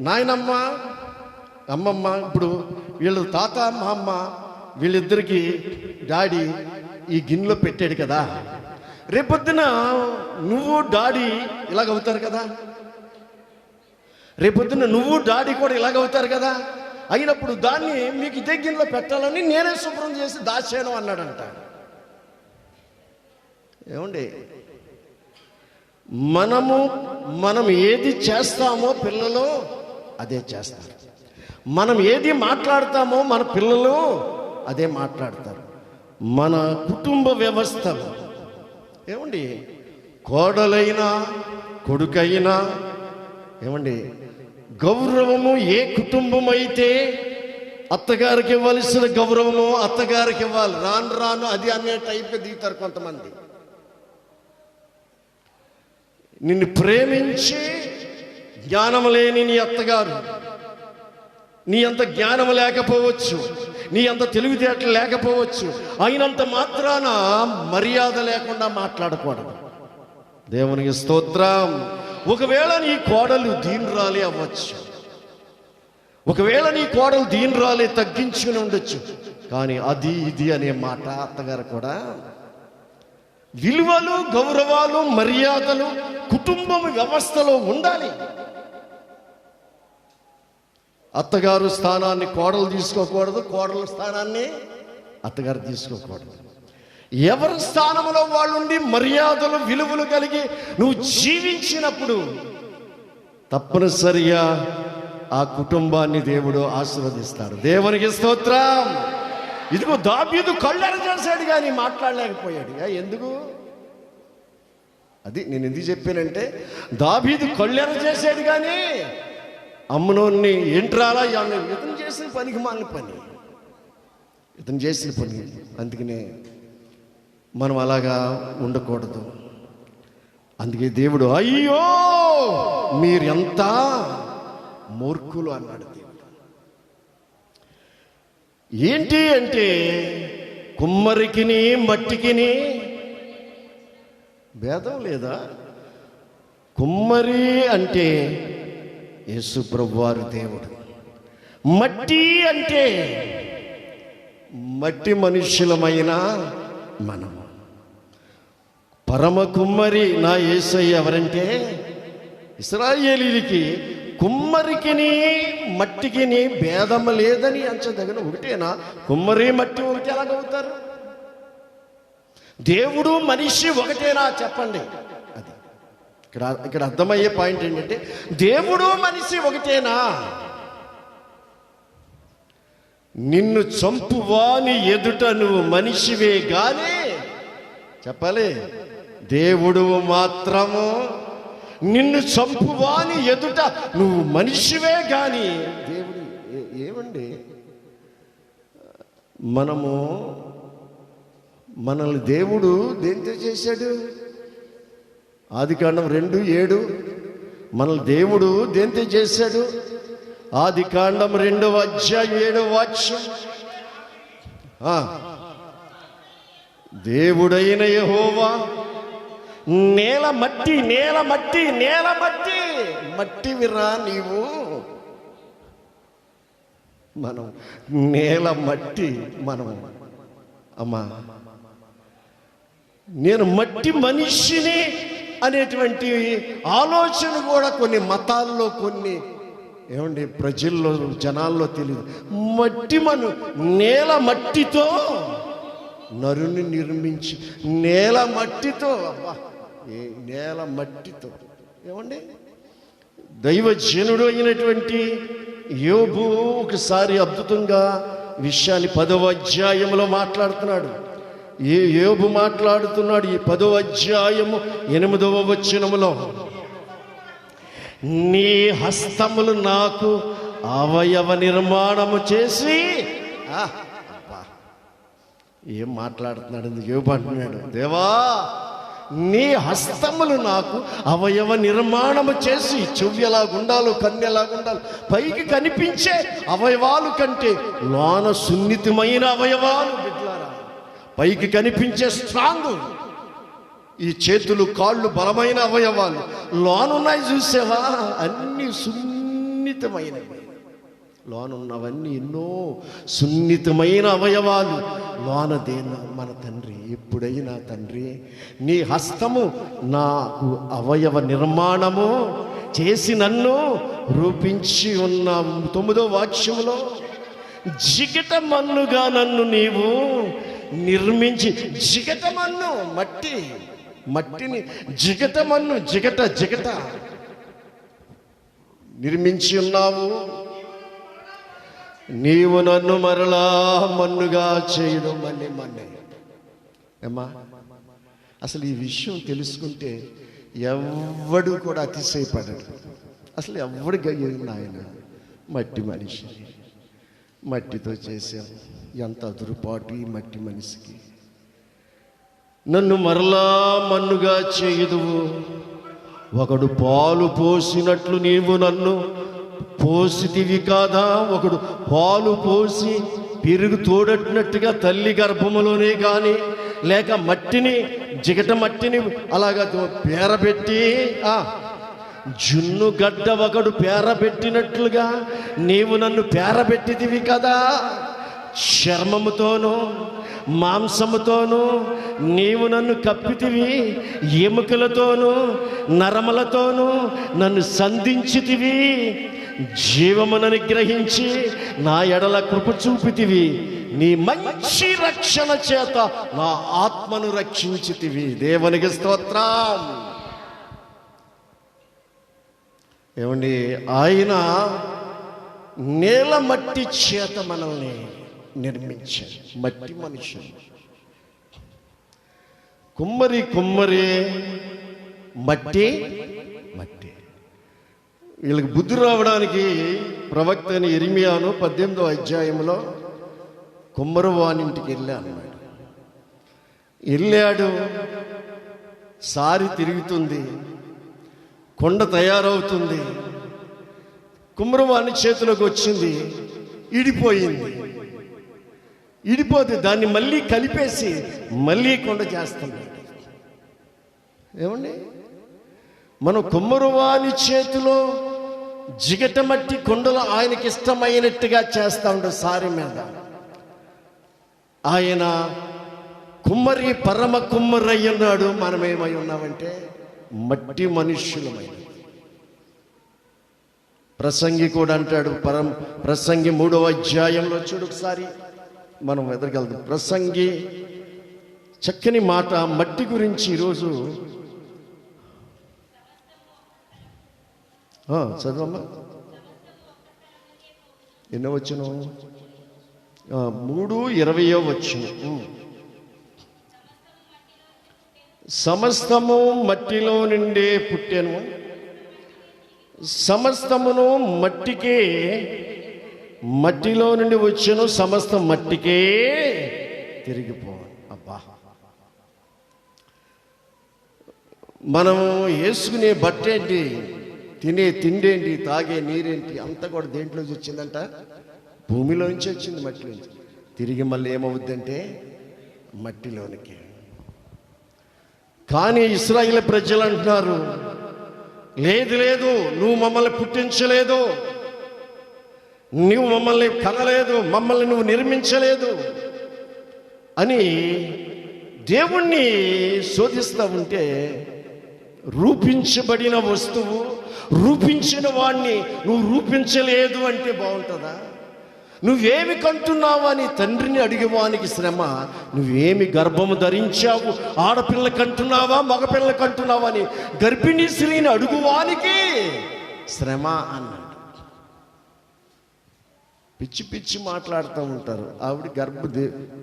నాయనమ్మ అమ్మమ్మ ఇప్పుడు వీళ్ళు తాత మా అమ్మ వీళ్ళిద్దరికి డాడీ ఈ గిన్నెలో పెట్టాడు కదా, రేపొద్దున నువ్వు డాడీ ఇలాగవుతారు కదా, రేపొద్దున నువ్వు డాడీ కూడా ఇలాగవుతారు కదా, అయినప్పుడు దాన్ని మీకు ఇదే గిన్నెలో పెట్టాలని నేనే శుభ్రం చేసి దాచాను అన్నాడంట. ఏమండి, మనం ఏది చేస్తామో పిల్లలు అదే చేస్తారు. మనం ఏది మాట్లాడతామో మన పిల్లలు అదే మాట్లాడతారు. మన కుటుంబ వ్యవస్థ ఏమండి, కోడలైనా కొడుకైనా ఏమండి, గౌరవము ఏ కుటుంబం అయితే అత్తగారికి ఇవ్వాల్సిన గౌరవము అత్తగారికి ఇవ్వాలి. రాను అది అనే టైప్ దిగుతారు కొంతమంది. నిన్ను ప్రేమించి జ్ఞానం లేని నీ అత్తగారు, నీ అంత జ్ఞానం లేకపోవచ్చు, నీ అంత తెలివితేటలు లేకపోవచ్చు, అయినంత మాత్రాన మర్యాద లేకుండా మాట్లాడకూడదు. దేవునికి స్తోత్రం. ఒకవేళ నీ కోడలు దీనురాలి అవ్వచ్చు, ఒకవేళ నీ కోడలు దీనురాలి తగ్గించుకుని ఉండొచ్చు, కానీ అది ఇది అనే మాట అత్తగారు కూడా విలువలు గౌరవాలు మర్యాదలు కుటుంబం వ్యవస్థలో ఉండాలి. అత్తగారు స్థానాన్ని కోడలు తీసుకోకూడదు, కోడల స్థానాన్ని అత్తగారు తీసుకోకూడదు. ఎవరి స్థానంలో వాళ్ళు ఉండి మర్యాదలు విలువలు కలిగి నువ్వు జీవించినప్పుడు తప్పనిసరిగా ఆ కుటుంబాన్ని దేవుడు ఆశీర్వదిస్తాడు. దేవునికి స్తోత్రం. ఇదిగో దావీదు కళ్ళెర చేశాడు కానీ మాట్లాడలేకపోయాడు. ఎందుకు? అది నేను ఎందుకు చెప్పానంటే, దావీదు కళ్ళెర చేశాడు కానీ అమ్నోన్ని ఏంట్రాలా ఇతను చేసిన పనికి మాలిన పని, ఇతను చేసిన పని. అందుకనే మనం అలాగా ఉండకూడదు. అందుకే దేవుడు అయ్యో మీరెంత మూర్ఖులు అన్నాడు. దేవుడు ఏంటి అంటే, కుమ్మరికిని మట్టికిని భేదం లేదా? కుమ్మరి అంటే యేసు ప్రభువారు దేవుడు, మట్టి అంటే మట్టి మనుష్యులమైన మనము. పరమ కుమ్మరి నా యేసయ్య ఎవరంటే, ఇశ్రాయేలీయులకి కుమ్మరికిని మట్టికిని భేదం లేదని అంచదగిన ఒకటేనా? కుమ్మరి మట్టి ఒకటి ఎలాగవుతారు? దేవుడు మనిషి ఒకటేనా చెప్పండి. అది ఇక్కడ అర్థమయ్యే పాయింట్ ఏంటంటే, దేవుడు మనిషి ఒకటేనా? నిన్ను చంపువాని ఎదుట నువ్వు మనిషివే గాని చెప్పాలి, దేవుడు మాత్రము నిన్ను చంపువాని ఎదుట నువ్వు మనిషివే గాని దేవుడు ఏమండి మనము మనల్ని దేవుడు దేంతో చేశాడు? ఆదికాండం 2:7. మనల్ని దేవుడు దేంతో చేశాడు? ఆదికాండం 2:7 దేవుడైన యెహోవా నేల మట్టి మట్టివిరా నీవు. మనం నేల మట్టి. మనం అమ్మా నేను మట్టి మనిషిని అనేటువంటి ఆలోచన కూడా కొన్ని మతాల్లో, కొన్ని ఏమండి ప్రజల్లో, జనాల్లో తెలియదు. నేల మట్టితో నరుని నిర్మించి, నేల మట్టితో, నేల మట్టితో ఏమండి దైవజనుడు అయినటువంటి యోబు ఒకసారి అద్భుతంగా విషయాన్ని 10వ అధ్యాయంలో మాట్లాడుతున్నాడు. యోబు మాట్లాడుతున్నాడు ఈ 10వ అధ్యాయము 8వ వచనములో, నీ హస్తములు నాకు అవయవ నిర్మాణము చేసి. ఏం మాట్లాడుతున్నాడు యోబు? అంటున్నాడు, దేవా నీ హస్తములు నాకు అవయవ నిర్మాణము చేసి. చెవి ఎలాగుండాలో, కన్ను ఎలాగుండాలి, పైకి కనిపించే అవయవాలు కంటే లోన సున్నితమైన అవయవాలు బిడ్డలారా. పైకి కనిపించే స్ట్రాంగ్, ఈ చేతులు కాళ్ళు బలమైన అవయవాలు, లోనున్నాయి చూసావా అన్ని సున్నితమైనవి. లోనున్నవన్నీ ఎన్నో సున్నితమైన అవయవాలు. లోనదేనా మన తండ్రి. ఎప్పుడైనా తండ్రి నీ హస్తము నాకు అవయవ నిర్మాణము చేసి నన్ను రూపించి ఉన్న 9వ వాక్యములో, జిగట మన్నుగా నన్ను నీవు నిర్మించి. జిగట మన్ను మట్టిని జిగట మన్ను జిగట నిర్మించి ఉన్నావు. నీవు నన్ను మరలా మన్నుగా చేయదు. మన్నే ఏమ్మా, అసలు ఈ విషయం తెలుసుకుంటే ఎవడు కూడా అతిశయపడడు. అసలు ఎవడిగా ఆయన మట్టి మనిషి, మట్టితో చేశాం. ఎంత అదురుపాటు ఈ మట్టి మనిషికి. నన్ను మరలా మన్నుగా చేయుదువు. ఒకడు పాలు పోసినట్లు నీవు నన్ను పోసితివి కాదా? ఒకడు పాలు పోసి పెరుగు తోడట్టినట్టుగా తల్లి గర్భములోనే కానీ, లేక మట్టిని జిగట మట్టిని అలాగా పేరబెట్టి, జున్ను గడ్డ ఒకడు పేరబెట్టినట్లుగా నీవు నన్ను పేరబెట్టితివి కదా. చర్మముతోనూ మాంసముతోనూ నీవు నన్ను కప్పితివి, ఎముకలతోనూ నరములతోనూ నన్ను సంధించితివి. జీవమును అనుగ్రహించి నా ఎడల కృప చూపితివి. నీ మంచి రక్షణ చేత నా ఆత్మను రక్షించితివి. దేవునికి స్తోత్రం. ఏమండి, ఆయన నేల మట్టి చేత మనల్ని నిర్మించాడు. మట్టి మనుషులు కుమ్మరి మట్టి. వీళ్ళకి బుద్ధి రావడానికి ప్రవక్త అయిన ఇర్మియాను 18వ అధ్యాయంలో కుమ్మరి వానింటికి వెళ్ళాడు. సారి తిరుగుతుంది, కొండ తయారవుతుంది. కుమ్మరి వాని చేతిలోకి వచ్చింది, ఇడిపోతే దాన్ని మళ్ళీ కలిపేసి మళ్ళీ కొండ చేస్తున్నాడు. ఏమండి, మనం కుమ్మరివాని చేతిలో జిగట మట్టి కొండలు ఆయనకి ఇష్టమైనట్టుగా చేస్తా ఉంటాడు. సారి మీద ఆయన కుమ్మరి, పరమ కుమ్మరి అయ్యున్నాడు. మనమేమై ఉన్నామంటే మట్టి మనుష్యులమై. ప్రసంగి కూడా అంటాడు, ప్రసంగి 3వ అధ్యాయంలో చూడు ఒకసారి, మనం ఎదురుకెళ్దాం. ప్రసంగి చక్కని మాట మట్టి గురించి ఈరోజు చదవమ్మా. ఎన్నో వచ్చును? 3:20 వచ్చును. సమస్తము మట్టిలో నుండే పుట్టెను, సమస్తమును మట్టికే మట్టిలో నుండి వచ్చెను, సమస్త మట్టికే తిరిగిపోవాలి. అబ్బా, మనం వేసుకునే బట్ట ఏంటి, తినే తిండేంటి, తాగే నీరేంటి, అంతా కూడా దేంట్లోంచి వచ్చిందంట? భూమిలోంచి వచ్చింది, మట్టిలోంచి. తిరిగి మళ్ళీ ఏమవుద్దంటే మట్టిలోనికి. కానీ ఇశ్రాయేలు ప్రజలు అంటున్నారు, లేదు లేదు, నువ్వు మమ్మల్ని పుట్టించలేదు, నువ్వు మమ్మల్ని కనలేదు, మమ్మల్ని నువ్వు నిర్మించలేదు అని దేవుణ్ణి శోధిస్తూ ఉంటే, రూపించబడిన వస్తువు, రూపించిన వాణ్ణి నువ్వు రూపించలేదు అంటే బాగుంటుందా? నువ్వేమి కంటున్నావు అని తండ్రిని అడిగేవానికి శ్రమ. నువ్వేమి గర్భము ధరించావు, ఆడపిల్ల కంటున్నావా మగపిల్ల కంటున్నావా అని గర్భిణీ స్త్రీని అడుగువానికి శ్రమ అన్నాడు. పిచ్చి పిచ్చి మాట్లాడుతూ ఉంటారు. ఆవిడ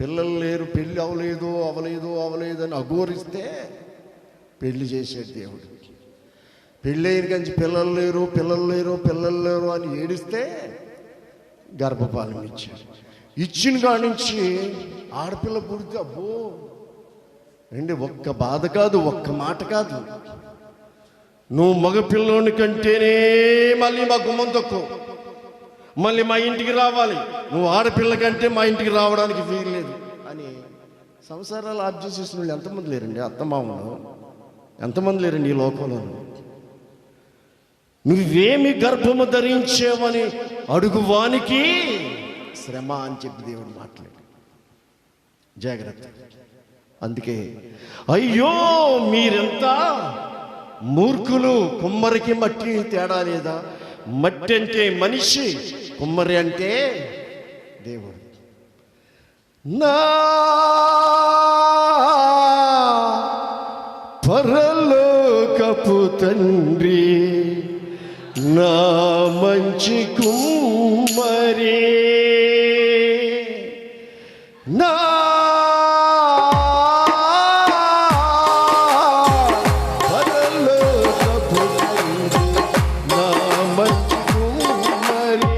పిల్లలు లేరు, పెళ్ళి అవలేదు అని అఘోరిస్తే పెళ్లి చేసేది దేవుడు. పెళ్ళైన కంచి పిల్లలు లేరు అని ఏడిస్తే గర్భపాలం ఇచ్చాడు. ఇచ్చిన కాడి నుంచి ఆడపిల్ల పుడితే అబ్బో అండి, ఒక్క బాధ కాదు, ఒక్క మాట కాదు, నువ్వు మగపిల్లోని కంటేనే మళ్ళీ మా గుమ్మం తక్కువ, మళ్ళీ మా ఇంటికి రావాలి, నువ్వు ఆడపిల్ల కంటే మా ఇంటికి రావడానికి వీల్లేదు అని సంసారాలు ఆప్ చేసేసిన వాళ్ళు ఎంతమంది లేరండి? అత్తమామలు ఎంతమంది లేరండి ఈ లోకంలో? నువ్వేమి గర్భము ధరించేవని అడుగువానికి శ్రమ అని చెప్పి దేవుడు మాట్లాడు. జాగ్రత్త. అందుకే అయ్యో మీరెంత మూర్ఖులు, కుమ్మరికి మట్టి తేడా లేదా? మట్టి అంటే మనిషి, కుమ్మరి అంటే దేవుడు. నా పరలోకపు తండ్రి, నా మంచి కుమ్మరి, నా పరలోకపు తండ్రి, నా మంచి కుమ్మరి,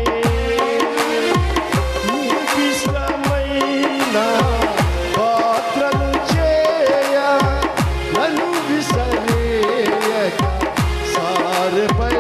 నీకిష్టమైన పాత్రను చేయ నన్ను విసరేయక సారెపై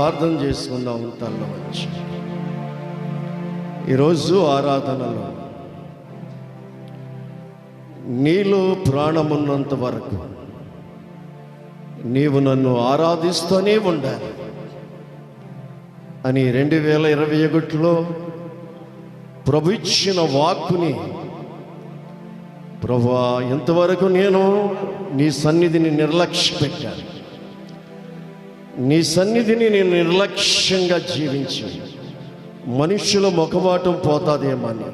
ప్రార్థన చేసుకుందాం తల్ల వచ్చి. ఈరోజు ఆరాధనలో నీలో ప్రాణమున్నంత వరకు నీవు నన్ను ఆరాధిస్తూనే ఉండాలి అని 2021లో ప్రభు ఇచ్చిన వాక్కుని, ప్రభువా ఇంతవరకు నేను నీ సన్నిధిని నిర్లక్ష్య పెట్టాను, నీ సన్నిధిని నేను నిర్లక్ష్యంగా జీవించాను, మనుష్యుల ముఖమాటం పోతాదేమని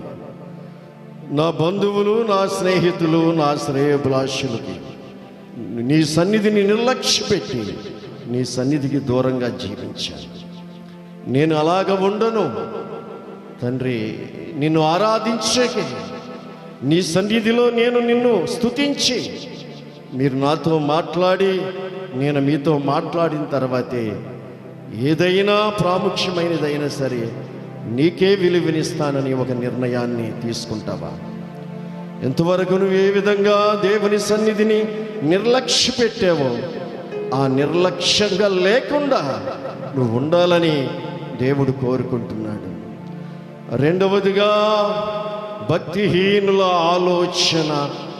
నా బంధువులు, నా స్నేహితులు, నా శ్రేయోభిలాషులకి నీ సన్నిధిని నిర్లక్ష్య పెట్టి నీ సన్నిధికి దూరంగా జీవించాను. నేను అలాగ ఉండను తండ్రి. నిన్ను ఆరాధించేకే నీ సన్నిధిలో నేను నిన్ను స్తుతించి, మీరు నాతో మాట్లాడి నేను మీతో మాట్లాడిన తర్వాతే ఏదైనా ప్రాముఖ్యమైనదైనా సరే నీకే విలువనిస్తానని ఒక నిర్ణయాన్ని తీసుకుంటావా? ఎంతవరకు నువ్వు ఏ విధంగా దేవుని సన్నిధిని నిర్లక్ష్య పెట్టావో ఆ నిర్లక్ష్యంగా లేకుండా నువ్వు ఉండాలని దేవుడు కోరుకుంటున్నాడు. రెండవదిగా, భక్తిహీనుల ఆలోచన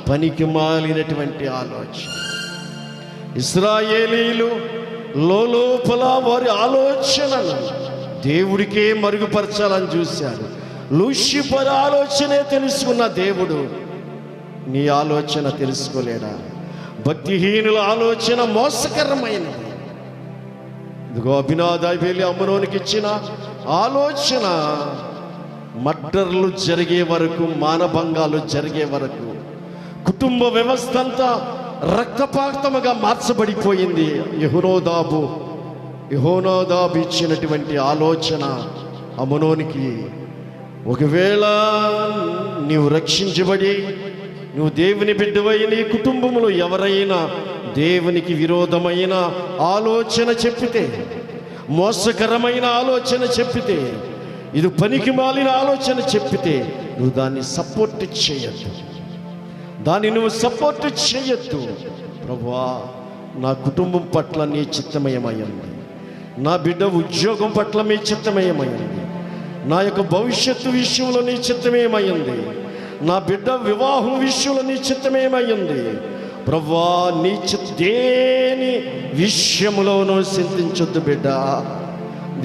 పనికి మాలినటువంటి ఆలోచన. ఇశ్రాయేలీలు లోపల వారి ఆలోచనలు దేవుడికే మరుగుపరచాలని చూశారు. లూసిఫర్ ఆలోచనే తెలుసుకున్న దేవుడు నీ ఆలోచన తెలుసుకోలేడా? భక్తిహీనుల ఆలోచన మోసకరమైనది. ఇదిగో అభినాదాబేలి అమ్మనోనికి ఇచ్చిన ఆలోచన మర్డర్లు జరిగే వరకు, మానభంగాలు జరిగే వరకు కుటుంబ వ్యవస్థ అంతా రక్తపాతముగా మార్చబడిపోయింది. యెహోనాదాబు ఇచ్చినటువంటి ఆలోచన అమ్మనోనికి, ఒకవేళ నీవు రక్షించబడి నువ్వు దేవుని బిడ్డవై నీ కుటుంబంలో ఎవరైనా దేవునికి విరోధమైన ఆలోచన చెప్పితే, మోసకరమైన ఆలోచన చెప్పితే, ఇది పనికి మాలిన ఆలోచన చెప్పితే నువ్వు దాన్ని సపోర్ట్ చేయొద్దు, దాన్ని నువ్వు సపోర్ట్ చేయొద్దు. ప్రభువా, నా కుటుంబం పట్ల నీ చిత్తమయమైంది, నా బిడ్డ ఉద్యోగం పట్ల మీ చిత్తమయమైంది, నా యొక్క భవిష్యత్తు విషయంలో నీ చిత్తమేమైంది, నా బిడ్డ వివాహం విషయంలో నీ చిత్తమేమైంది. ప్రభువా, నీ దేని విషయంలోనూ చింతించొద్దు బిడ్డ.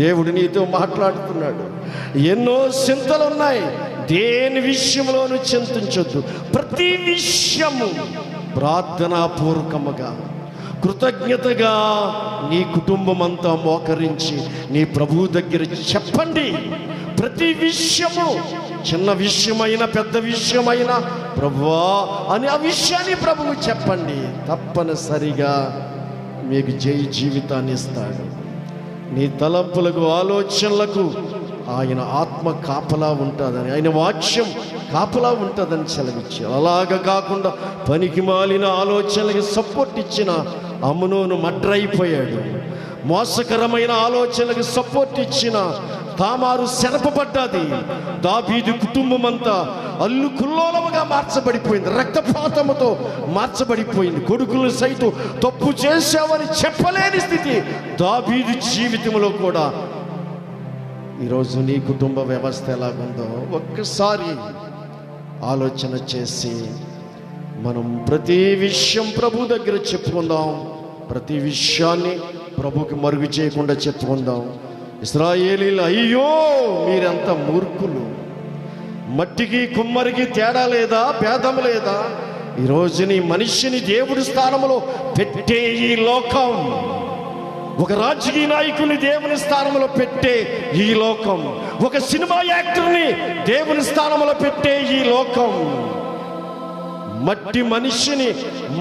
దేవుడు నీతో మాట్లాడుతున్నాడు. ఎన్నో చింతలున్నాయి, దేని విషయంలోనూ చింతించొద్దు. ప్రతి విషయము ప్రార్థనాపూర్వకముగా కృతజ్ఞతగా నీ కుటుంబం అంతా మోకరించి నీ ప్రభువు దగ్గర చెప్పండి. ప్రతి విషయము, చిన్న విషయమైన పెద్ద విషయమైన ప్రభువా అని ఆ విషయాన్ని ప్రభువు చెప్పండి. తప్పనిసరిగా మీకు జీవితాన్ని ఇస్తాడు. నీ తలంపులకు, ఆలోచనలకు ఆయన ఆత్మ కాపలా ఉంటుందని, ఆయన వాక్యం కాపలా ఉంటుందని సెలవిచ్చారు. అలాగ కాకుండా పనికి మాలిన ఆలోచనలకి సపోర్ట్ ఇచ్చిన అమ్నోను మర్డర్ అయిపోయాడు. మోసకరమైన ఆలోచనలకు సపోర్ట్ ఇచ్చిన తామారు శరపబడ్డది. దావీదు కుటుంబం అంతా అల్లుకుల్లోలముగా మార్చబడిపోయింది, రక్తపాతముతో మార్చబడిపోయింది. కొడుకులు సైతం తప్పు చేశావని చెప్పలేని స్థితి దావీదు జీవితంలో కూడా. ఈరోజు నీ కుటుంబ వ్యవస్థ ఎలాగుందో ఒక్కసారి ఆలోచన చేసి మనం ప్రతి విషయం ప్రభు దగ్గర చెప్పుకుందాం. ప్రతి విషయాన్ని ప్రభుకి మరుగు చేయకుండా చెప్పుకుందాం. ఇశ్రాయేలీలు, అయ్యో మీరెంత మూర్ఖులు, మట్టికి కుమ్మరికి తేడా లేదా, భేదం లేదా? ఈరోజు నీ మనిషిని దేవుడి స్థానంలో పెట్టే ఈ లోకం, ఒక రాజకీయ నాయకుని దేవుని స్థానంలో పెట్టే ఈ లోకం, ఒక సినిమా యాక్టర్ని దేవుని స్థానంలో పెట్టే ఈ లోకం, మట్టి మనిషిని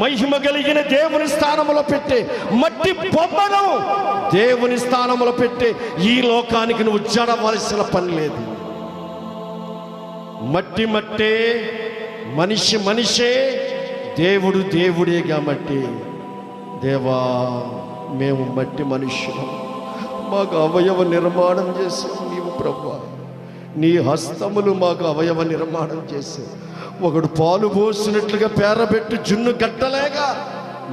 మహిమ కలిగిన దేవుని స్థానంలో పెట్టే మట్టి బొమ్మను దేవుని స్థానంలో పెట్టే ఈ లోకానికి నువ్వు జడవలసిన పని లేదు. మట్టి మట్టే, మనిషి మనిషే, దేవుడు దేవుడే. కాబట్టి దేవా, మేము మట్టి మనుష్యులం, మాకు అవయవ నిర్మాణం చేసావు నీవు ప్రభువా. నీ హస్తములు మాకు అవయవ నిర్మాణం చేసావు. ఒకడు పాలు పోసినట్లుగా పేరబెట్టి జున్ను గట్టలేగా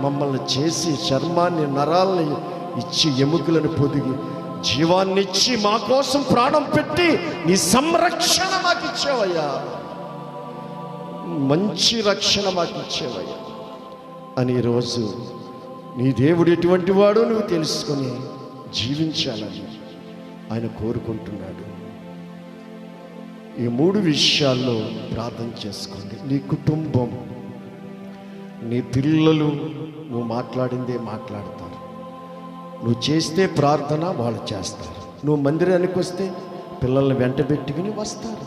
మమ్మల్ని చేసి చర్మాన్ని, నరాల్ని ఇచ్చి, ఎముకలను పొదిగి జీవాన్నిచ్చి మా కోసం ప్రాణం పెట్టి నీ సంరక్షణ మాకు ఇచ్చావయ్యా, మంచి రక్షణ మాకు ఇచ్చావయ్యా అని ఈరోజు నీ దేవుడు ఎటువంటి వాడో నువ్వు తెలుసుకొని జీవించాలని ఆయన కోరుకుంటున్నాడు. ఈ 3 విషయాల్లో ప్రార్థన చేసుకోండి. నీ కుటుంబం, నీ పిల్లలు నువ్వు మాట్లాడిందే మాట్లాడతారు. నువ్వు చేస్తే ప్రార్థన వాళ్ళు చేస్తారు. నువ్వు మందిరానికి వస్తే పిల్లల్ని వెంట పెట్టుకుని వస్తారు.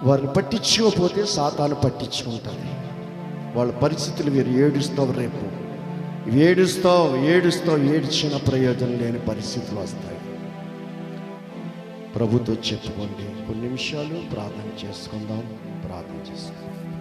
వారిని పట్టించుకోకపోతే సాతాను పట్టించుకుంటుంది. వాళ్ళ పరిస్థితులు వీరు ఏడుస్తావు, రేపు ఏడ్చిన ప్రయోజనం లేని పరిస్థితులు వస్తాయి. ప్రభుతో చెప్పుకోండి. కొన్ని నిమిషాలు ప్రార్థన చేసుకుందాం. ప్రార్థన చేసుకుందాం.